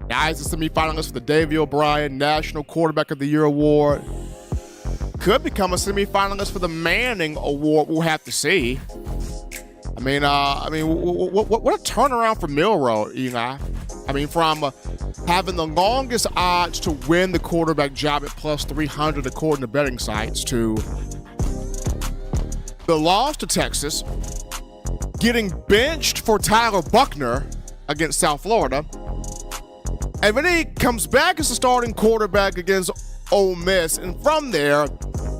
S1: Now he's a semifinalist for the Davey O'Brien National Quarterback of the Year Award. Could become a semifinalist for the Manning Award. We'll have to see. What a turnaround for Milroe, Eli. I mean, from having the longest odds to win the quarterback job at plus 300 according to betting sites to the loss to Texas, getting benched for Tyler Buckner against South Florida, and then he comes back as a starting quarterback against Ole Miss, and from there,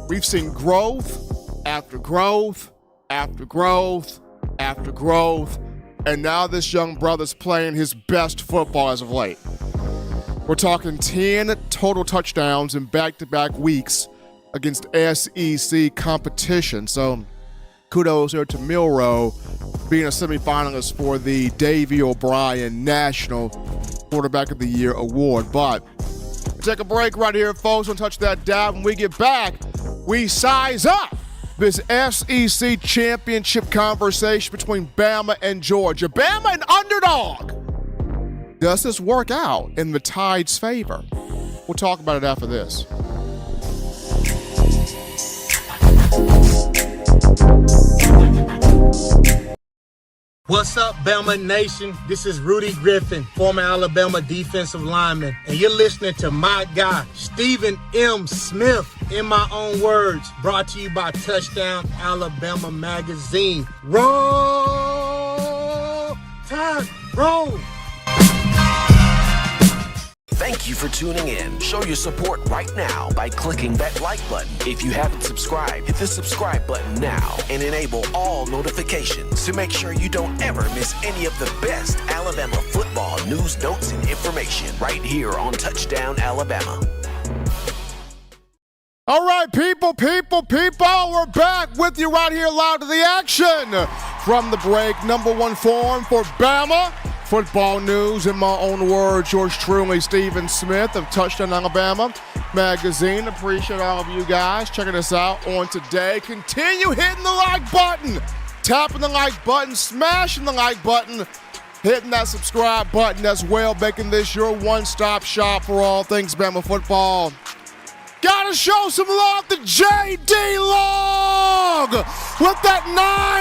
S1: we've seen growth after growth after growth after growth, and now this young brother's playing his best football as of late. We're talking 10 total touchdowns in back-to-back weeks against SEC competition. So kudos here to Milroe being a semifinalist for the Davey O'Brien National Quarterback of the Year Award. But we'll take a break right here, folks. Don't touch that dial. When we get back, we size up this SEC championship conversation between Bama and Georgia. Bama an underdog. Does this work out in the Tide's favor? We'll talk about it after this.
S9: What's up, Bama Nation? This is Rudy Griffin, former Alabama defensive lineman, and you're listening to my guy, Stephen M. Smith, in my own words, brought to you by Touchdown Alabama Magazine. Roll Tide, roll!
S10: Thank you for tuning in. Show your support right now by clicking that like button. If you haven't subscribed, hit the subscribe button now and enable all notifications to make sure you don't ever miss any of the best Alabama football news, notes, and information right here on Touchdown Alabama.
S1: All right, people, we're back with you right here live to the action from the break. Number one forum for Bama football news, in my own words, yours truly, Stephen Smith of Touchdown Alabama Magazine. Appreciate all of you guys checking us out on today. Continue hitting the like button, tapping the like button, smashing the like button, hitting that subscribe button as well, making this your one-stop shop for all things Bama football. Gotta show some love to J.D. Long with that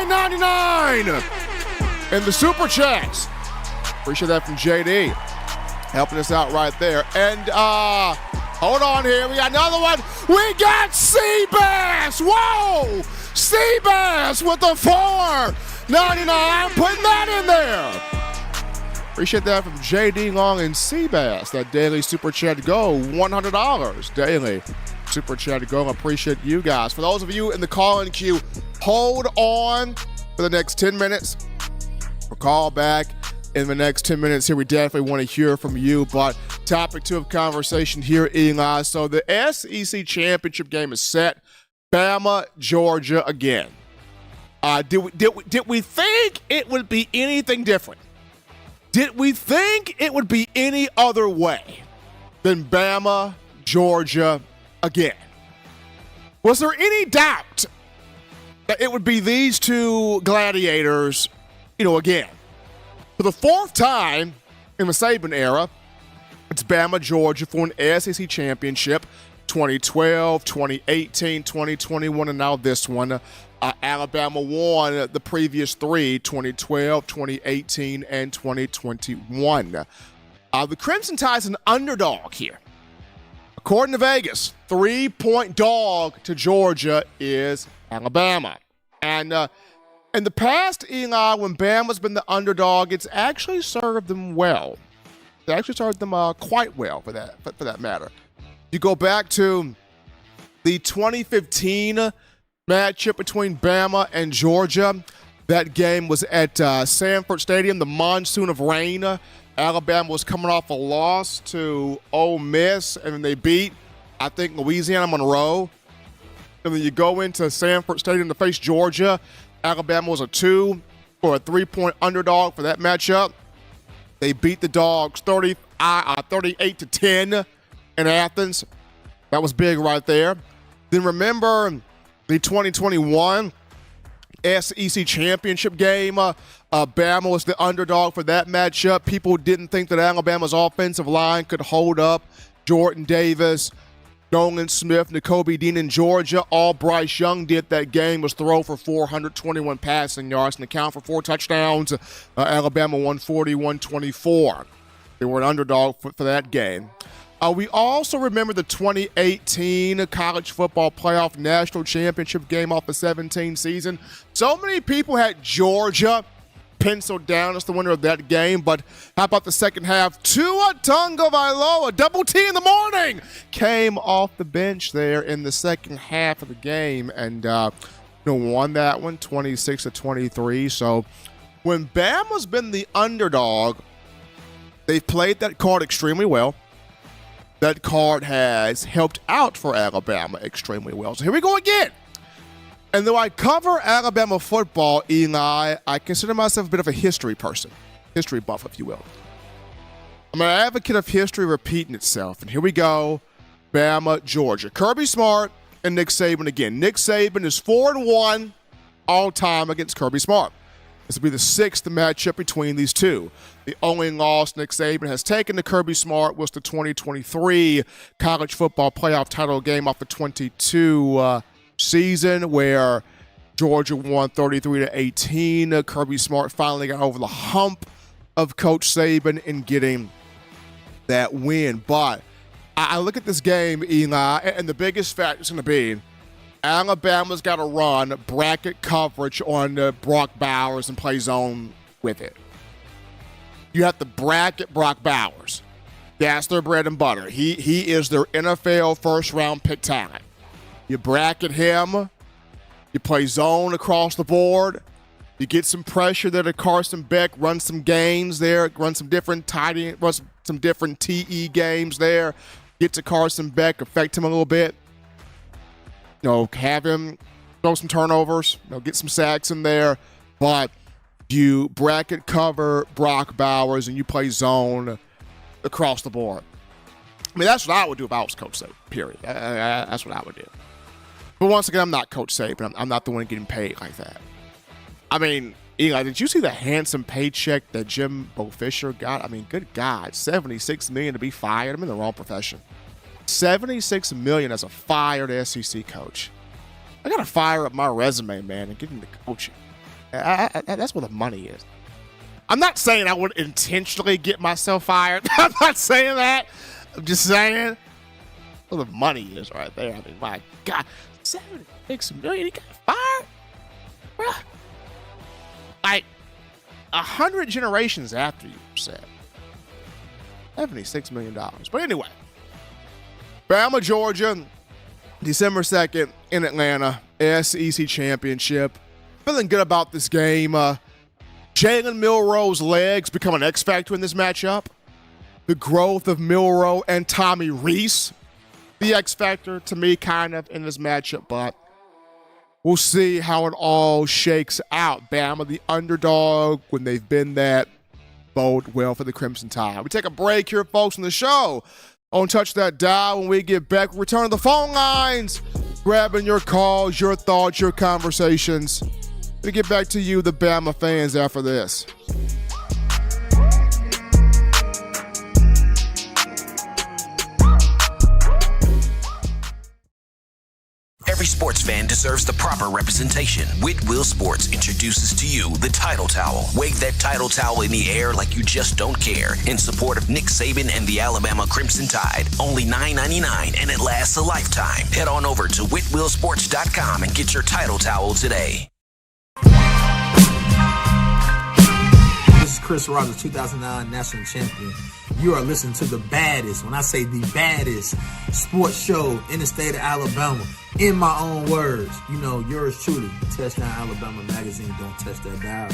S1: $9.99 in the Super Chats. Appreciate that from J.D. helping us out right there. And hold on here. We got another one. We got Seabass. Whoa! Seabass with the $4.99. Putting that in there. Appreciate that from J.D. Long and Seabass. That daily Super Chat Go, $100 daily Super Chat Go. Appreciate you guys. For those of you in the call-in queue, hold on for the next 10 minutes. We'll call back in the next 10 minutes here. We definitely want to hear from you. But topic 2 of conversation here, Eli. So the SEC championship game is set. Bama, Georgia again. Did we think it would be anything different? Did we think it would be any other way than Bama, Georgia again? Was there any doubt that it would be these two gladiators, again? For the 4th time in the Saban era, it's Bama, Georgia for an SEC championship. 2012, 2018, 2021, and now this one. Alabama won the previous 3, 2012, 2018, and 2021. The Crimson Tide's an underdog here. According to Vegas, 3-point dog to Georgia is Alabama. And in the past, Eli, when Bama's been the underdog, it's actually served them well. It actually served them quite well for that matter. You go back to the 2015 matchup between Bama and Georgia. That game was at Sanford Stadium, the monsoon of rain. Alabama was coming off a loss to Ole Miss, and then they beat, I think, Louisiana Monroe. And then you go into Sanford Stadium to face Georgia. Alabama was a 2 or a 3-point underdog for that matchup. They beat the Dogs 38-10 in Athens. That was big right there. Then remember the 2021 SEC championship game. Bama was the underdog for that matchup. People didn't think that Alabama's offensive line could hold up Jordan Davis, Nolan Smith, Nakobe Dean in Georgia. All Bryce Young did that game was throw for 421 passing yards and account for 4 touchdowns. Alabama won 41-24. They were an underdog for that game. We also remember the 2018 college football playoff national championship game off the 17 season. So many people had Georgia penciled down as the winner of that game, but how about the second half? Tua Tagovailoa, double T in the morning, came off the bench there in the second half of the game and won that one 26-23. So when Bama's been the underdog, they've played that card extremely well. that card has helped out for Alabama extremely well. So here we go again. And though I cover Alabama football, Eli, I consider myself a bit of a history person. History buff, if you will. I'm an advocate of history repeating itself. And here we go. Bama, Georgia. Kirby Smart and Nick Saban again. Nick Saban is 4-1 all time against Kirby Smart. This will be the 6th matchup between these two. The only loss Nick Saban has taken to Kirby Smart was the 2023 college football playoff title game off the 22 season where Georgia won 33-18. Kirby Smart finally got over the hump of Coach Saban in getting that win. But I look at this game, Eli, and the biggest factor is going to be Alabama's got to run bracket coverage on Brock Bowers and play zone with it. You have to bracket Brock Bowers. That's their bread and butter. He is their NFL first-round pick talent. You bracket him. You play zone across the board. You get some pressure there to Carson Beck, run some games there, run some different TE games there. Get to Carson Beck, affect him a little bit. Have him throw some turnovers, get some sacks in there. But you bracket cover Brock Bowers and you play zone across the board. I mean, that's what I would do if I was Coach Saban, period. That's what I would do. But once again, I'm not Coach Saban. I'm not the one getting paid like that. I mean, Eli, did you see the handsome paycheck that Jim Bo Fisher got? I mean, good God, $76 million to be fired. I'm in the wrong profession. $76 million as a fired SEC coach. I got to fire up my resume, man, and get into coaching. That's where the money is. I'm not saying I would intentionally get myself fired. I'm not saying that. I'm just saying where the money is right there. I mean, my God, $76 million, he got fired? Bruh. Like 100 generations after you said. $76 million. But anyway, Bama, Georgia, December 2nd in Atlanta, SEC Championship. Feeling good about this game. Jalen Milroe's legs become an X factor in this matchup. The growth of Milroe and Tommy Rees, the X factor to me kind of in this matchup, but we'll see how it all shakes out. Bama, the underdog, when they've been that, bode well for the Crimson Tide. We take a break here, folks, on the show. On Touch That Dial. When we get back, return to the phone lines, grabbing your calls, your thoughts, your conversations. We get back to you, the Bama fans, after this.
S10: Every sports fan deserves the proper representation. Whitwell Sports introduces to you the Title Towel. Wave that Title Towel in the air like you just don't care. In support of Nick Saban and the Alabama Crimson Tide. Only $9.99 and it lasts a lifetime. Head on over to whitwellsports.com and get your Title Towel today.
S11: This is Chris Rogers, 2009 national champion. You are listening to the baddest, when I say the baddest, sports show in the state of Alabama. In my own words, yours truly, Touchdown Alabama Magazine. Don't touch that dial.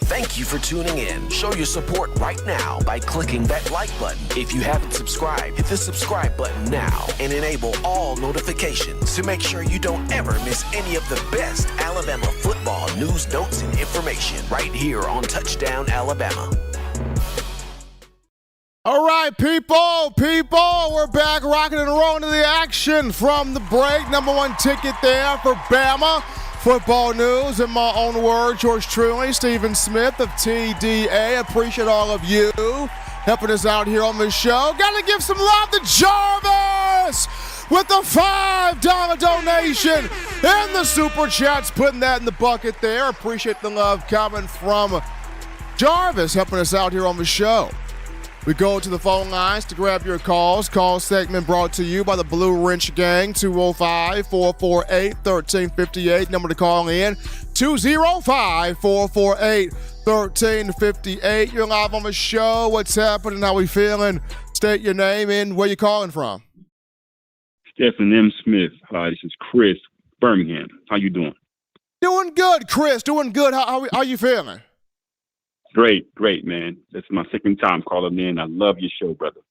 S10: Thank you for tuning in. Show your support right now by clicking that like button. If you haven't subscribed, hit the subscribe button now and enable all notifications to make sure you don't ever miss any of the best Alabama football news, notes, and information right here on Touchdown Alabama.
S1: All right, people, we're back rocking and rolling to the action from the break. Number one ticket there for Bama football news. In my own words, yours truly, Stephen Smith of TDA. Appreciate all of you helping us out here on the show. Got to give some love to Jarvis with the $5 donation and the Super Chats, putting that in the bucket there. Appreciate the love coming from Jarvis helping us out here on the show. We go to the phone lines to grab your calls. Call segment brought to you by the Blue Wrench Gang, 205-448-1358. Number to call in, 205-448-1358. You're live on the show. What's happening? How we feeling? State your name and where you calling from.
S12: Stephen M. Smith. This is Chris, Birmingham. How you doing?
S1: Doing good, Chris. Doing good. How you feeling?
S12: Great, man. This is my second time calling in. I love your show, brother.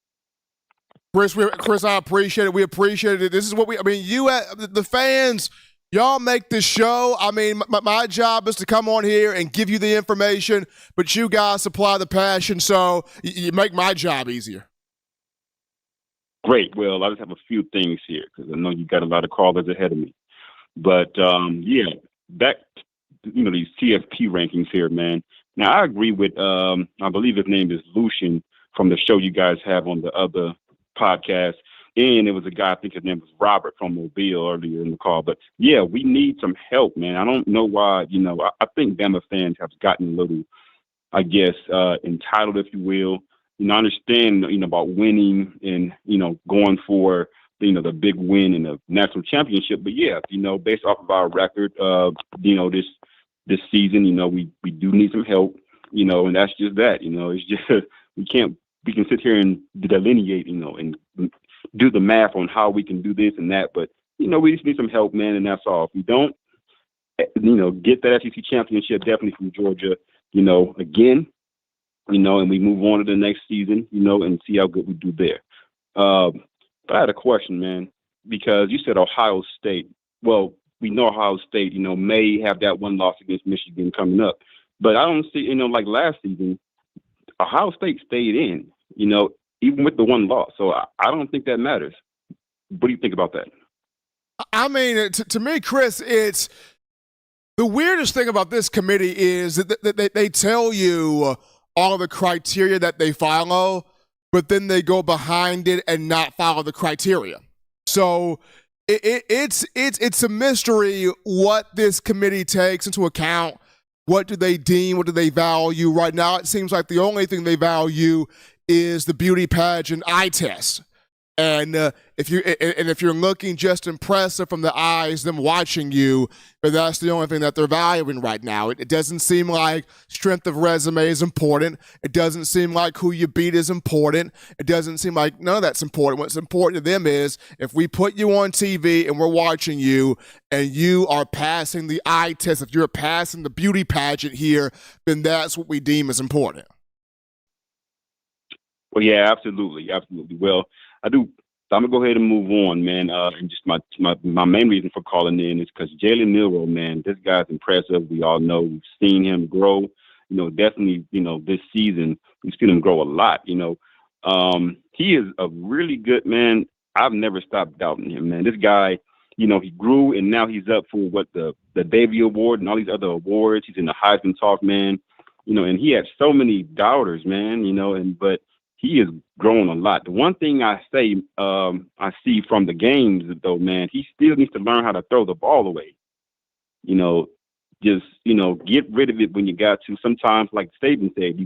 S1: Chris, I appreciate it. We appreciate it. This is what the fans, y'all make this show. I mean, my job is to come on here and give you the information, but you guys supply the passion, so you make my job easier.
S12: Great. Well, I just have a few things here because I know you got a lot of callers ahead of me. But, back to, these CFP rankings here, man. Now, I agree with, I believe his name is Lucian from the show you guys have on the other podcast. And it was a guy, I think his name was Robert from Mobile earlier in the call. But, yeah, we need some help, man. I don't know why, I think Bama fans have gotten a little, I guess, entitled, if you will. I understand, about winning and, going for, the big win in the national championship. But, yeah, based off of our record, this season, we do need some help, and that's just that, it's just we can sit here and delineate, and do the math on how we can do this and that. But, we just need some help, man, and that's all. If we don't, get that SEC championship definitely from Georgia, again, and we move on to the next season, and see how good we do there. But I had a question, man, because you said Ohio State. Well, we know Ohio State, may have that one loss against Michigan coming up. But I don't see, like last season, Ohio State stayed in, even with the one loss. So I don't think that matters. What do you think about that?
S1: I mean, to me, Chris, it's the weirdest thing about this committee is that they tell you all of the criteria that they follow, but then they go behind it and not follow the criteria. So it's a mystery what this committee takes into account. What do they deem? What do they value? Right now, it seems like the only thing they value is the beauty pageant eye test. And if you're looking just impressive from the eyes, them watching you, but that's the only thing that they're valuing right now. It doesn't seem like strength of resume is important. It doesn't seem like who you beat is important. It doesn't seem like none of that's important. What's important to them is if we put you on TV and we're watching you and you are passing the eye test, if you're passing the beauty pageant here, then that's what we deem as important.
S12: Well, yeah, absolutely. Well, I'm gonna go ahead and move on, man. And just my main reason for calling in is because Jalen Milroe, man, this guy's impressive. We all know we've seen him grow. Definitely, this season we've seen him grow a lot. He is a really good man. I've never stopped doubting him, man. This guy, he grew and now he's up for the Davy Award and all these other awards. He's in the Heisman talk, man. And he had so many doubters, man. But he has grown a lot. The one thing I see from the games, though, man, he still needs to learn how to throw the ball away. Get rid of it when you got to. Sometimes, like Saban said,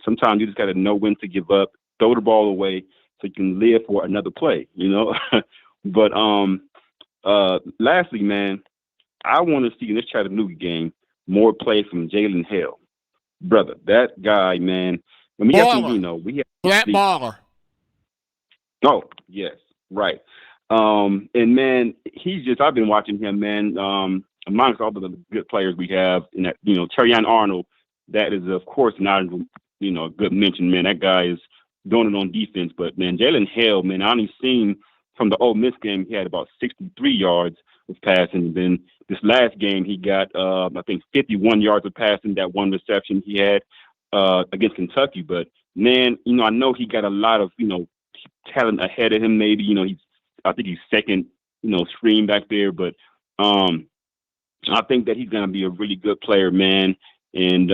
S12: sometimes you just got to know when to give up, throw the ball away so you can live for another play, But lastly, man, I want to see in this Chattanooga game more play from Jalen Hale. Brother, that guy, man. I mean, we have
S1: Black baller.
S12: Oh, yes, right. And man, I've been watching him, man. Amongst all the good players we have, in that, Terrion Arnold, that is of course not, a good mention, man. That guy is doing it on defense, but man, Jalen Hale, man, I only seen from the Ole Miss game he had about 63 yards of passing. Then this last game he got, I think 51 yards of passing. That one reception he had against Kentucky, but man, I know he got a lot of, talent ahead of him. Maybe, I think he's second, string back there, but I think that he's going to be a really good player, man. And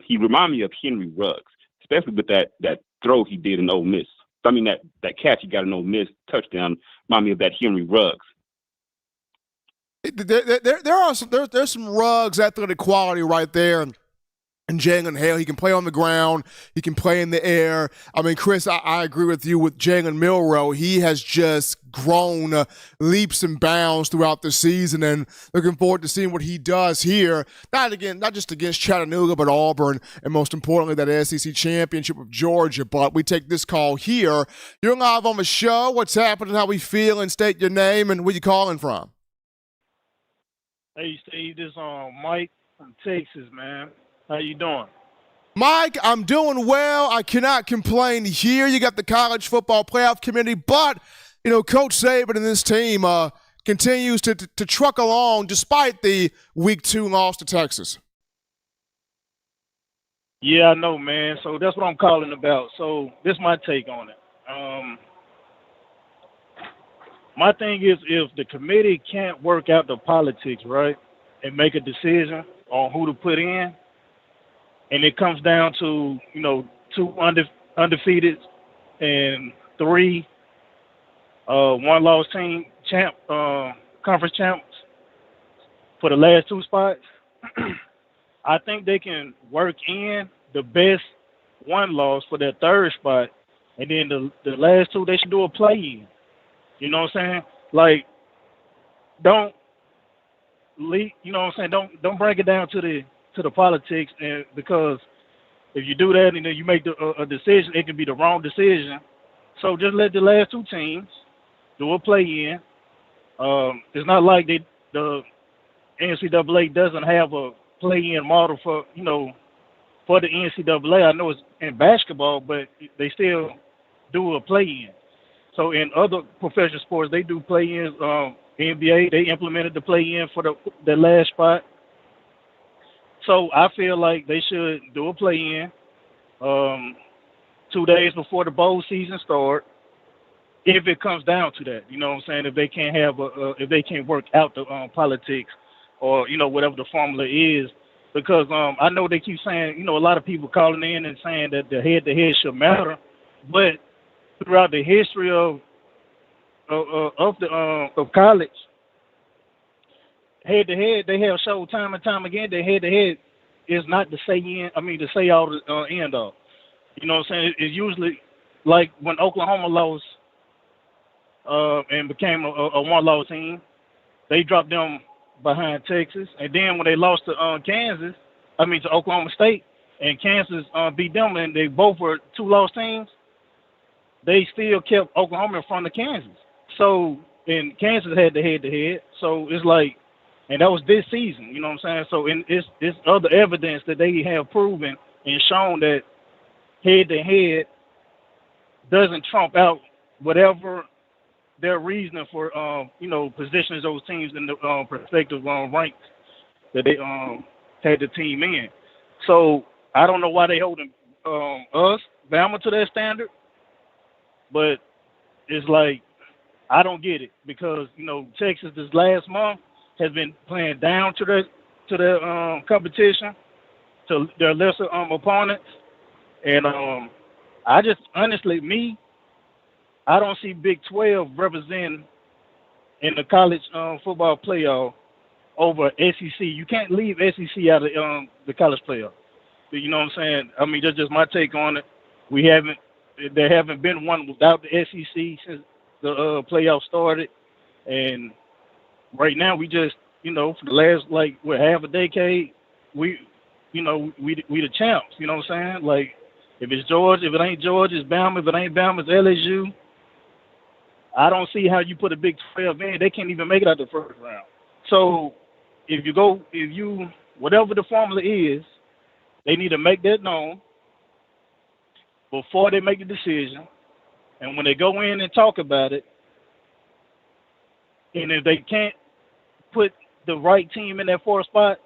S12: he reminded me of Henry Ruggs, especially with that throw he did in Ole Miss. I mean, that catch he got in Ole Miss touchdown reminded me of that Henry Ruggs.
S1: There's some Ruggs athletic quality right there. And Jalen Hale, he can play on the ground. He can play in the air. I mean, Chris, I agree with you with Jalen Milroe. He has just grown leaps and bounds throughout the season, and looking forward to seeing what he does here. Not just against Chattanooga, but Auburn, and most importantly, that SEC championship with Georgia. But we take this call here. You're live on the show. What's happening? How we feel? And state your name and where you calling from.
S13: Hey, Steve. This is Mike from Texas, man. How you doing?
S1: Mike, I'm doing well. I cannot complain here. You got the college football playoff committee, but, Coach Saban and this team continues to truck along despite the Week 2 loss to Texas.
S13: Yeah, I know, man. So that's what I'm calling about. So this is my take on it. My thing is, if the committee can't work out the politics, right, and make a decision on who to put in, and it comes down to, 2 undefeated and 3 one-loss team conference champs for the last 2 spots, I think they can work in the best one loss for their 3rd spot, and then the last 2 they should do a play-in. You know what I'm saying? Like, don't leak. You know what I'm saying? Don't break it down to the politics, and because if you do that and then you make a decision, it can be the wrong decision. So just let the last 2 teams do a play-in. It's not like the NCAA doesn't have a play-in model for the NCAA. I know it's in basketball, but they still do a play-in. So in other professional sports, they do play-ins. NBA, they implemented the play-in for the last spot. So I feel like they should do a play-in 2 days before the bowl season start, if it comes down to that. You know what I'm saying? If they can't if they can't work out the politics or whatever the formula is, because I know they keep saying a lot of people calling in and saying that the head-to-head should matter, but throughout the history of college, head-to-head, they have showed time and time again that head-to-head is not the say all the end all. You know what I'm saying? It's usually like when Oklahoma lost and became a one-loss team, they dropped them behind Texas, and then when they lost to to Oklahoma State, and Kansas beat them, and they both were 2-loss teams, they still kept Oklahoma in front of Kansas. So, and Kansas had the head-to-head. So it's like, and that was this season, you know what I'm saying? So it's other evidence that they have proven and shown that head-to-head doesn't trump out whatever their reasoning for, positioning those teams in the prospective ranks that they had the team in. So I don't know why they holding us, Bama, to that standard. But it's like, I don't get it, because Texas this last month has been playing down to their competition, to their lesser opponents, and I just honestly, I don't see Big 12 representing in the college football playoff over SEC. You can't leave SEC out of the college playoff. You know what I'm saying? That's just my take on it. There haven't been one without the SEC since the playoff started, and right now we just, for the last half a decade, we the champs. You know what I'm saying? Like, if it's Georgia, if it ain't Georgia, it's Bama. If it ain't Bama, it's LSU. I don't see how you put a Big 12 in. They can't even make it out the first round. So whatever the formula is, they need to make that known before they make the decision. And when they go in and talk about it, and if they can't put the right team in that 4th spot,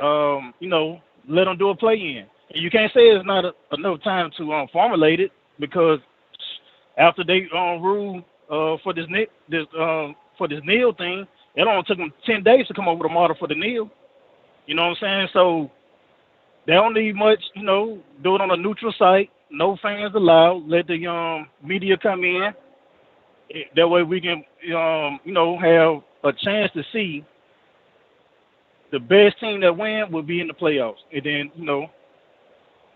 S13: let them do a play-in. And you can't say it's not enough time to formulate it, because after they ruled for this kneel thing, it only took them 10 days to come up with a model for the kneel. You know what I'm saying? So they don't need much, do it on a neutral site, no fans allowed, let the media come in. That way we can, have a chance to see the best team that win will be in the playoffs. And then,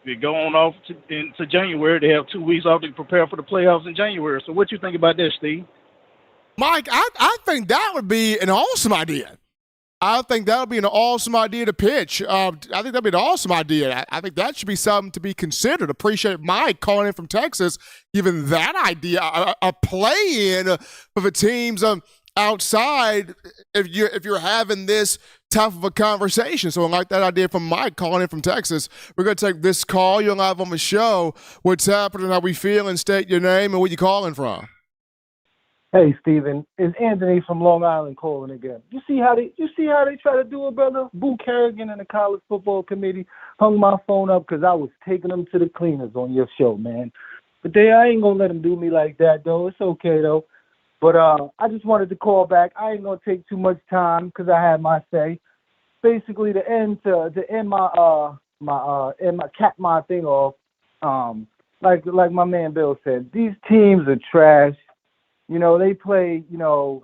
S13: we go on off into January. They have 2 weeks off to prepare for the playoffs in January. So what you think about that, Steve?
S1: Mike, I think that would be an awesome idea. I think that would be an awesome idea to pitch. I think that'd be an awesome idea. I think that should be something to be considered. Appreciate Mike calling in from Texas, giving that idea a play-in for the teams outside. If you're having this type of a conversation. So I like that idea from Mike calling in from Texas. We're going to take this call. You're live on the show. What's happening? How we feeling? State your name and where you calling from.
S7: Hey, Steven, it's Anthony from Long Island calling again. You see how they try to do it, brother? Boo Kerrigan and the College Football Committee hung my phone up because I was taking them to the cleaners on your show, man. But I ain't going to let them do me like that, though. It's okay, though. But I just wanted to call back. I ain't going to take too much time because I had my say. Basically, to end my thing off, like my man Bill said, these teams are trash. You know, they play,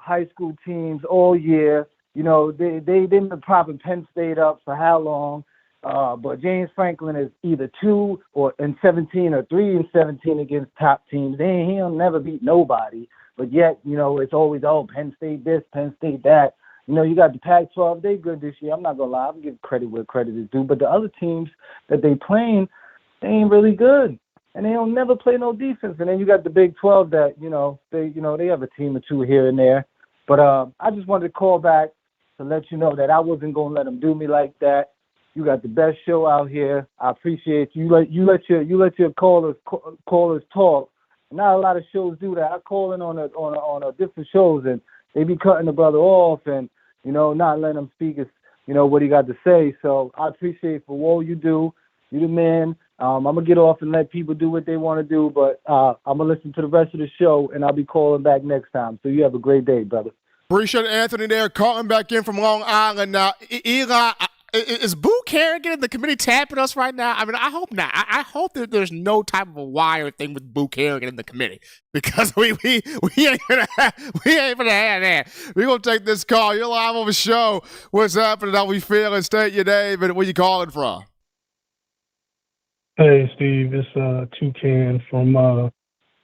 S7: high school teams all year. You know, they've been propping Penn State up for how long? But James Franklin is either 2 and 17 or 3 and 17 against top teams. He'll never beat nobody. But yet, it's always, Penn State this, Penn State that. You got the Pac-12. They good this year. I'm not going to lie. I'm giving credit where credit is due. But the other teams that they playing, they ain't really good. And they don't never play no defense. And then you got the Big 12 that, they have a team or two here and there. But I just wanted to call back to let you know that I wasn't going to let them do me like that. You got the best show out here. I appreciate you. You let your callers talk. Not a lot of shows do that. I call in on a different shows and they be cutting the brother off and not letting him speak what he got to say. So I appreciate for all you do. You the man. I'm gonna get off and let people do what they want to do, but I'm gonna listen to the rest of the show and I'll be calling back next time. So you have a great day, brother.
S1: Appreciate Anthony there calling back in from Long Island. Now, Eli, is Boo Kerrigan and the committee tapping us right now? I mean, I hope not. I hope that there's no type of a wire thing with Boo Kerrigan in the committee because we ain't gonna have that. We're gonna take this call. You're live on the show. What's happening? How we feeling? State your name and where you calling from.
S14: Hey, Steve. It's Toucan from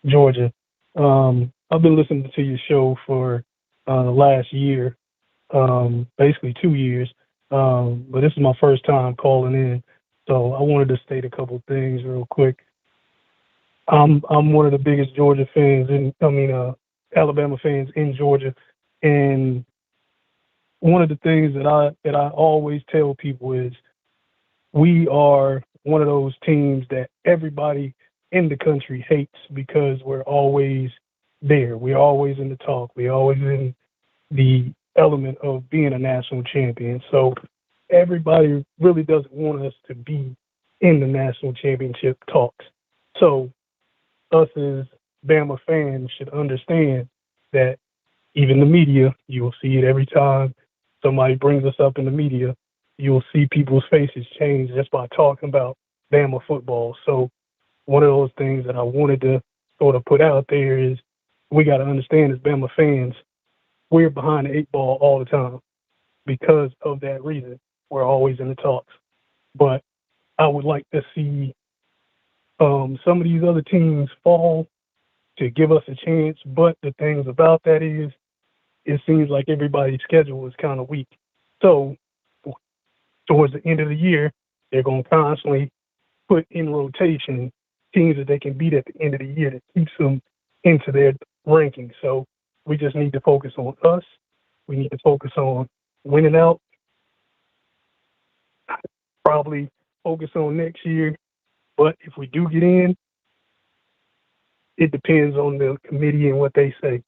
S14: Georgia. I've been listening to your show for the last year, basically 2 years. But this is my first time calling in, so I wanted to state a couple things real quick. I'm one of the biggest Georgia fans, Alabama fans in Georgia, and one of the things that I always tell people is we are one of those teams that everybody in the country hates because we're always there. We're always in the talk. We're always in the element of being a national champion. So everybody really doesn't want us to be in the national championship talks. So us as Bama fans should understand that even the media, you will see it every time somebody brings us up in the media, you'll see people's faces change just by talking about Bama football. So one of those things that I wanted to sort of put out there is we got to understand as Bama fans, we're behind the 8 ball all the time because of that reason. We're always in the talks. But I would like to see some of these other teams fall to give us a chance. But the things about that is it seems like everybody's schedule is kind of weak. So towards the end of the year, they're going to constantly put in rotation teams that they can beat at the end of the year that keeps them into their ranking. So we just need to focus on us. We need to focus on winning out. Probably focus on next year. But if we do get in, it depends on the committee and what they say.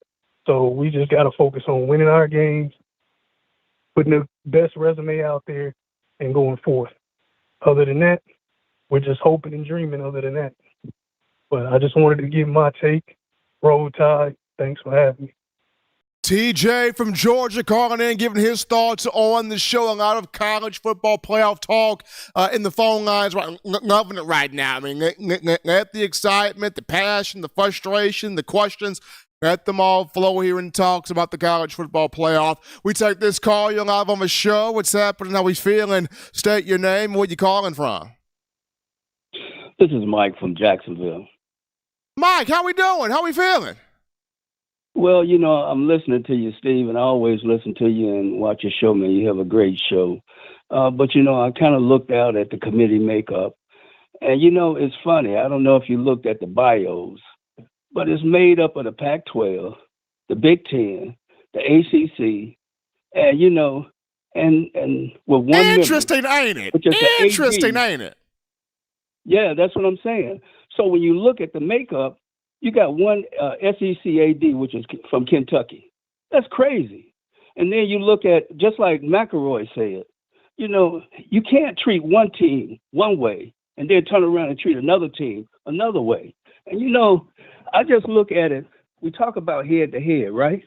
S14: So we just got to focus on winning our games, putting the best resume out there, and going forth. Other than that, we're just hoping and dreaming other than that. But I just wanted to give my take. Roll Tide. Thanks for having me.
S1: TJ from Georgia calling in, giving his thoughts on the show. A lot of college football playoff talk in the phone lines. Loving it right now. I mean, let the excitement, the passion, the frustration, the questions, let them all flow here in talks about the college football playoff. We take this call. You're live on the show. What's happening? How we feeling? State your name. Where you calling from?
S15: This is Mike from Jacksonville.
S1: Mike, how we doing? How we feeling?
S15: Well, I'm listening to you, Steve, and I always listen to you and watch your show, man. You have a great show. But, I kind of looked out at the committee makeup. And, it's funny. I don't know if you looked at the bios, but it's made up of the Pac-12, the Big Ten, the ACC, and, and with one
S1: Interesting,
S15: member,
S1: ain't it?
S15: which is the
S1: Interesting,
S15: AD.
S1: ain't it?
S15: Yeah, that's what I'm saying. So when you look at the makeup, you got one SEC AD, which is from Kentucky. That's crazy. And then you look at, just like McElroy said, you know, you can't treat one team one way and then turn around and treat another team another way. And, you know, I just look at it. We talk about head-to-head, right?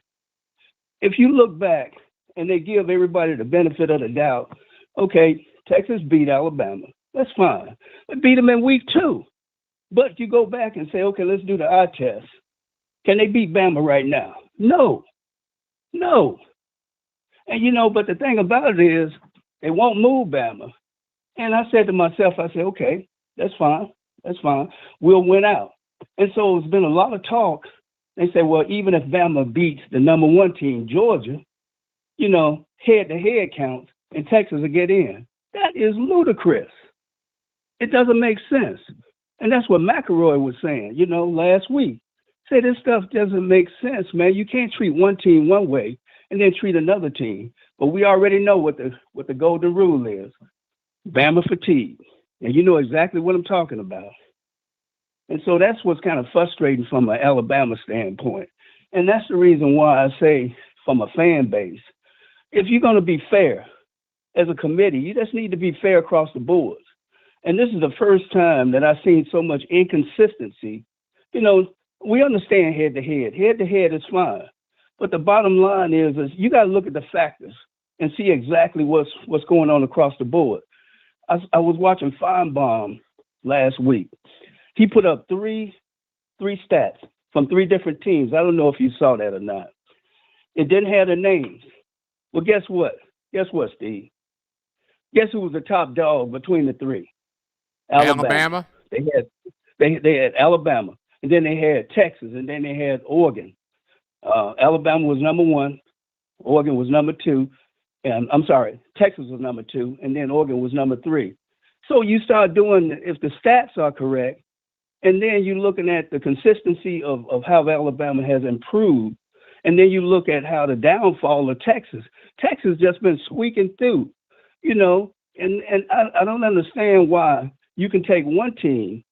S15: If you look back and they give everybody the benefit of the doubt, okay, Texas beat Alabama. That's fine. They beat them in week 2. But you go back and say, okay, let's do the eye test. Can they beat Bama right now? No. And, you know, but the thing about it is they won't move Bama. And I said to myself, okay, that's fine. We'll win out. And so it's been a lot of talk. They say, well, even if Bama beats the number 1 team, Georgia, you know, head-to-head counts, and Texas will get in. That is ludicrous. It doesn't make sense. And that's what McElroy was saying, you know, last week. Say this stuff doesn't make sense, man. You can't treat one team one way and then treat another team. But we already know what the golden rule is. Bama fatigue. And you know exactly what I'm talking about. And so that's what's kind of frustrating from an Alabama standpoint. And that's the reason why I say from a fan base, if you're going to be fair as a committee, you just need to be fair across the board. And this is the first time that I've seen so much inconsistency. You know, we understand head-to-head. Head-to-head is fine. But the bottom line is you got to look at the factors and see exactly what's going on across the board. I was watching Feinbaum last week. He put up three stats from 3 different teams. I don't know if you saw that or not. It didn't have the names. Well, guess what? Steve? Guess who was the top dog between the 3? Alabama. They had Alabama, and then they had Texas, and then they had Oregon. Alabama was number 1, Oregon was number 2, and Texas was number 2, and then Oregon was number 3. So you start doing, if the stats are correct, and then you're looking at the consistency of how Alabama has improved, and then you look at how the downfall of Texas just been squeaking through, you know, and I don't understand why you can take one team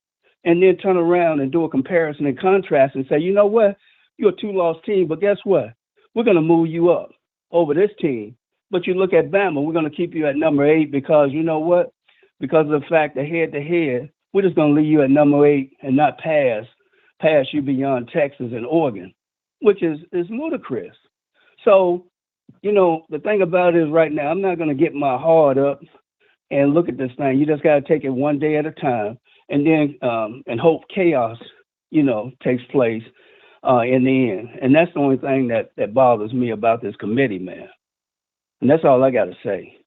S15: and then turn around and do a comparison and contrast and say, you know what, you're a 2-loss team, but guess what? We're going to move you up over this team. But you look at Bama, we're going to keep you at number 8 because you know what? Because of the fact that head-to-head, we're just going to leave you at number 8 and not pass you beyond Texas and Oregon, which is ludicrous. So, you know, the thing about it is right now, I'm not going to get my heart up and look at this thing. You just got to take it one day at a time and then and hope chaos, you know, takes place in the end. And that's the only thing that bothers me about this committee, man. And that's all I got to say.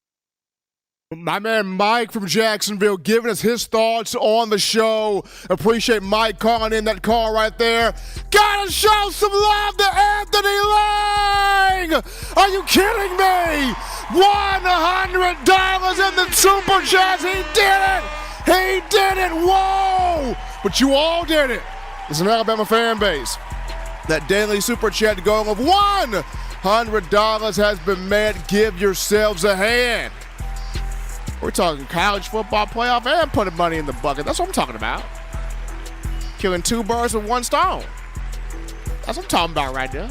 S1: My man Mike from Jacksonville giving us his thoughts on the show. Appreciate Mike calling in that call right there. Gotta show some love to Anthony Lang! Are you kidding me? $100 in the Super Chats. He did it! He did it! Whoa! But you all did it. It's an Alabama fan base. That daily Super Chat goal of $100 has been met. Give yourselves a hand. We're talking college football playoff and putting money in the bucket. That's what I'm talking about. Killing 2 birds with 1 stone. That's what I'm talking about right now.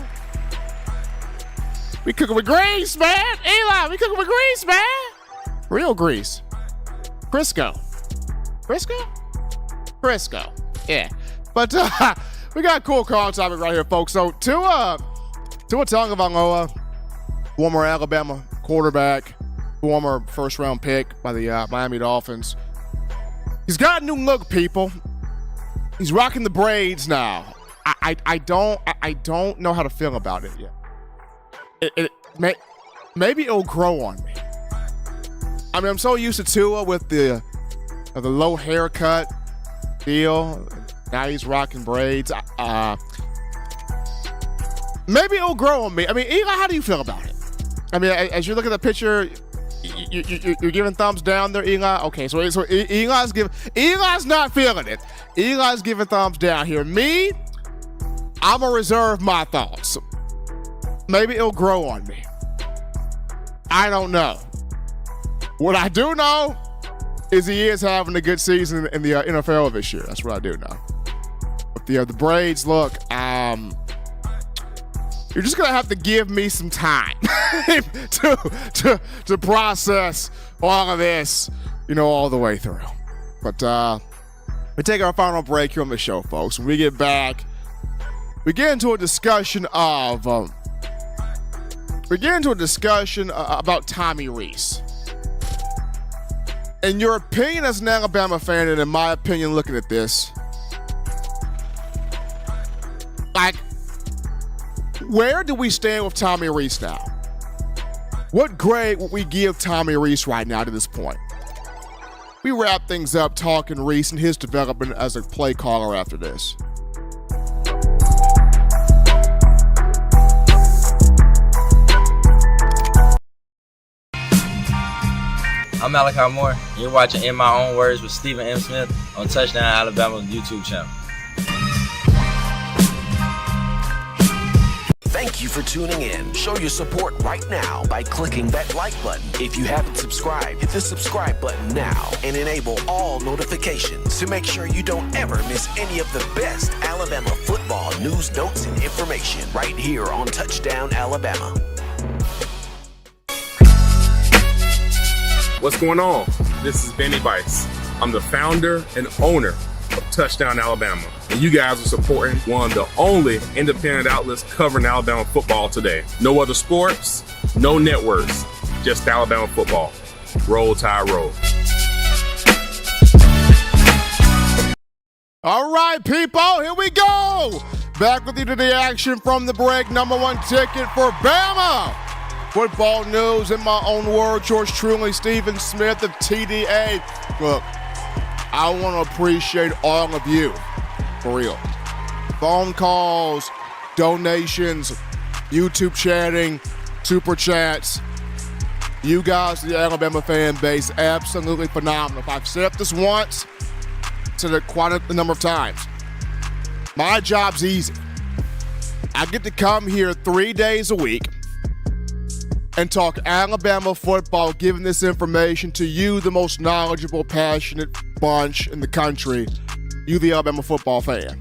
S1: We cooking with grease, man. Eli, we cooking with grease, man. Real grease. Crisco. Yeah. But we got a cool call topic right here, folks. So Tua Tagovailoa, former Alabama quarterback, former first-round pick by the Miami Dolphins. He's got a new look, people. He's rocking the braids now. I don't know how to feel about it yet. Maybe it'll grow on me. I mean, I'm so used to Tua with the low haircut deal. Now he's rocking braids. Maybe it'll grow on me. I mean, Eli, how do you feel about it? I mean, as you look at the picture, you're giving thumbs down there, Eli. Okay, so Eli's not feeling it. Eli's giving thumbs down here. Me, I'm gonna reserve my thoughts. Maybe it'll grow on me. I don't know. What I do know is he is having a good season in the NFL this year. That's what I do know. But the Braids, look, you're just going to have to give me some time to process all of this, all the way through. But we take our final break here on the show, folks. When we get back, we get into a discussion about Tommy Rees. In your opinion as an Alabama fan, and in my opinion looking at this, where do we stand with Tommy Rees now? What grade would we give Tommy Rees right now to this point? We wrap things up talking Rees and his development as a play caller after this.
S16: I'm Malachi Moore, and you're watching In My Own Words with Stephen M. Smith on Touchdown Alabama YouTube channel.
S10: Thank you for tuning in. Show your support right now by clicking that like button. If you haven't subscribed, hit the subscribe button now and enable all notifications to make sure you don't ever miss any of the best Alabama football news, notes, and information right here on Touchdown Alabama.
S17: What's going on? This is Benny Bice. I'm the founder and owner of Touchdown Alabama, and you guys are supporting one of the only independent outlets covering Alabama football today. No other sports, no networks, just Alabama football. Roll Tide Roll.
S1: All right, people, here we go. Back with you to the action from the break. Number one ticket for Bama. Football news, in my own words, yours truly, Stephen Smith of TDA. Look, I want to appreciate all of you, for real. Phone calls, donations, YouTube chatting, super chats. You guys, the Alabama fan base, absolutely phenomenal. If I've said this once, said it quite a number of times. My job's easy. I get to come here 3 days a week and talk Alabama football, giving this information to you, the most knowledgeable, passionate bunch in the country, you, the Alabama football fan.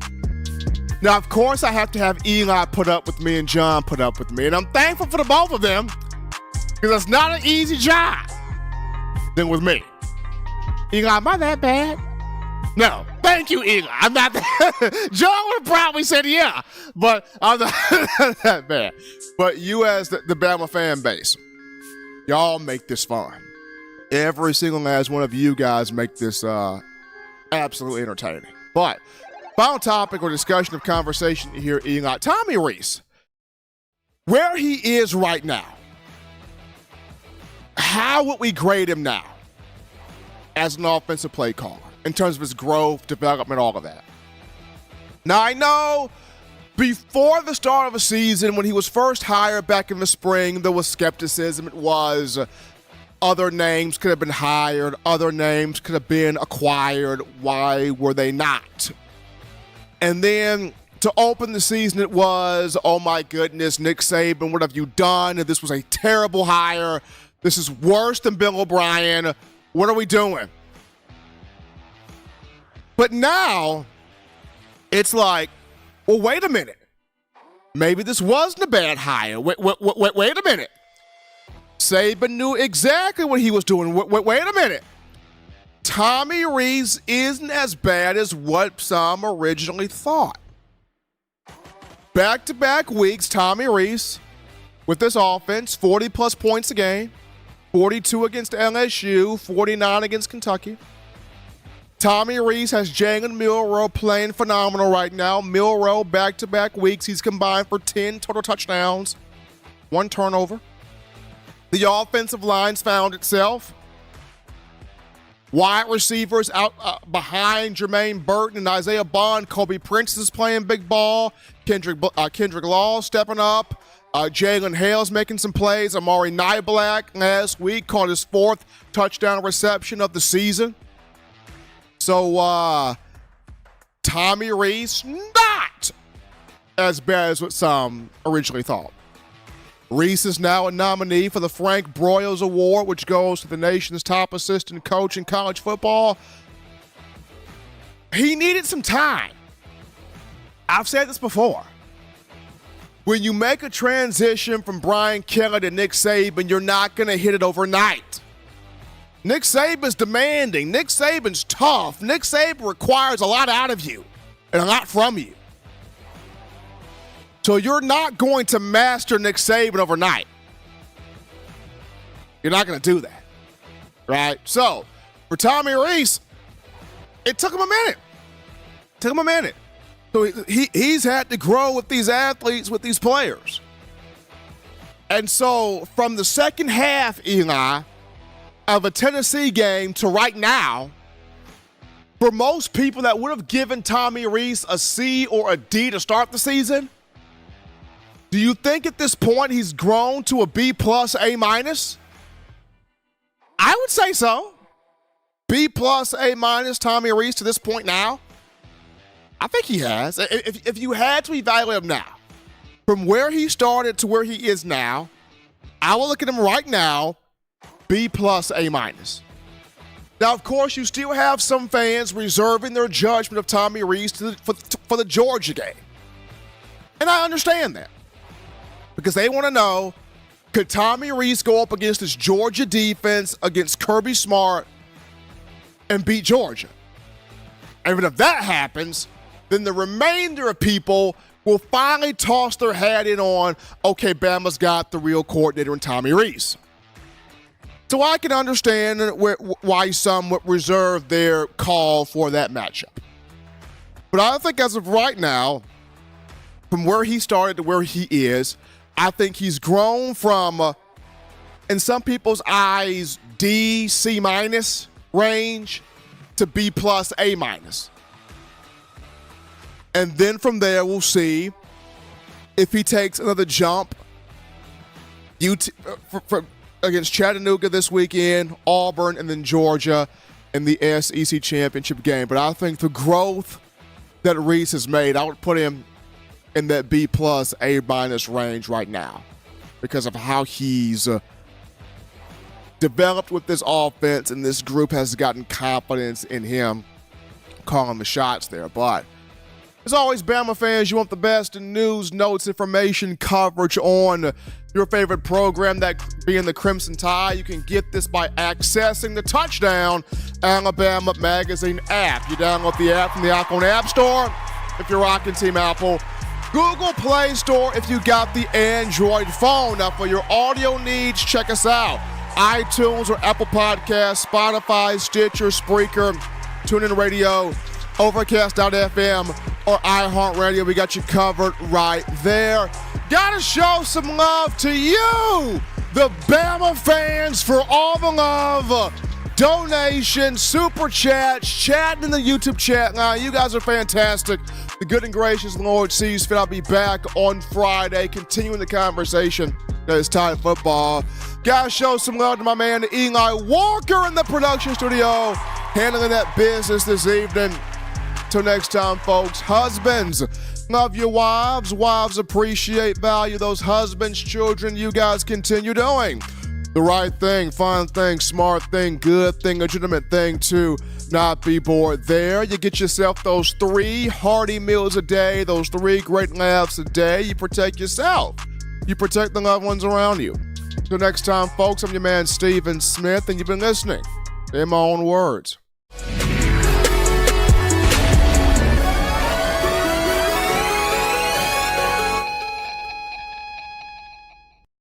S1: Now, of course, I have to have Eli put up with me and John put up with me, and I'm thankful for the both of them, because it's not an easy job than with me. Eli, am I that bad? No. Thank you, Eli. I'm not that. John would have probably said yeah, but I'm not that bad. But you as the Bama fan base, y'all make this fun. Every single last one of you guys make this absolutely entertaining. But final topic or discussion of conversation here, Eli. Tommy Rees, where he is right now, how would we grade him now as an offensive play caller in terms of his growth, development, all of that? Now, I know before the start of the season, when he was first hired back in the spring, there was skepticism. It was other names could have been hired, other names could have been acquired. Why were they not? And then to open the season, it was, oh my goodness, Nick Saban, what have you done? This was a terrible hire. This is worse than Bill O'Brien. What are we doing? But now it's like, well, wait a minute. Maybe this wasn't a bad hire. Wait a minute. Saban knew exactly what he was doing. Wait a minute. Tommy Rees isn't as bad as what some originally thought. Back-to-back weeks, Tommy Rees, with this offense, 40-plus points a game, 42 against LSU, 49 against Kentucky. Tommy Rees has Jalen Milroe playing phenomenal right now. Milroe, back-to-back weeks, he's combined for 10 total touchdowns, 1 turnover. The offensive line's found itself. Wide receivers out behind Jermaine Burton and Isaiah Bond. Kobe Prince is playing big ball. Kendrick Law stepping up. Jalen Hale's making some plays. Amari Niblack last week caught his 4th touchdown reception of the season. So, Tommy Rees, not as bad as what some originally thought. Rees is now a nominee for the Frank Broyles Award, which goes to the nation's top assistant coach in college football. He needed some time. I've said this before. When you make a transition from Brian Kelly to Nick Saban, you're not going to hit it overnight. Nick Saban's demanding. Nick Saban's tough. Nick Saban requires a lot out of you and a lot from you. So you're not going to master Nick Saban overnight. You're not going to do that, right? So for Tommy Rees, it took him a minute. So he's had to grow with these athletes, with these players. And so from the second half, Eli, of a Tennessee game to right now, for most people that would have given Tommy Rees a C or a D to start the season, do you think at this point he's grown to a B plus, A minus? I would say so. B plus, A minus, Tommy Rees to this point now. I think he has. If you had to evaluate him now, from where he started to where he is now, I will look at him right now, B plus, A minus. Now, of course, you still have some fans reserving their judgment of Tommy Rees for the Georgia game. And I understand that. Because they want to know, could Tommy Rees go up against this Georgia defense, against Kirby Smart, and beat Georgia? And if that happens, then the remainder of people will finally toss their hat in on, okay, Bama's got the real coordinator in Tommy Rees. So I can understand why some would reserve their call for that matchup. But I think as of right now, from where he started to where he is, I think he's grown from, in some people's eyes, D, C minus range to B plus, A minus. And then from there, we'll see if he takes another jump against Chattanooga this weekend, Auburn, and then Georgia in the SEC championship game. But I think the growth that Rees has made, I would put him in that B plus, A minus range right now because of how he's developed with this offense, and this group has gotten confidence in him calling the shots there. But as always, Bama fans, you want the best in news, notes, information, coverage on your favorite program, that being the Crimson Tide. You can get this by accessing the Touchdown Alabama Magazine app. You download the app from the iPhone App Store if you're rocking Team Apple, Google Play Store if you got the Android phone. Now, for your audio needs, check us out. iTunes or Apple Podcasts, Spotify, Stitcher, Spreaker, TuneIn Radio, Overcast.fm, or iHeartRadio. We got you covered right there. Gotta show some love to you, the Bama fans, for all the love. Donations, super chats, chatting in the YouTube chat line. You guys are fantastic. The good and gracious Lord sees fit. I'll be back on Friday, continuing the conversation that is Tide football. Gotta show some love to my man Eli Walker in the production studio, handling that business this evening. Till next time, folks. Husbands, love your wives. Wives appreciate, value those husbands. Children, you guys continue doing the right thing, fun thing, smart thing, good thing, legitimate thing to not be bored there. You get yourself those 3 hearty meals a day, those 3 great laughs a day. You protect yourself. You protect the loved ones around you. Till next time, folks, I'm your man, Stephen Smith, and you've been listening to In My Own Words.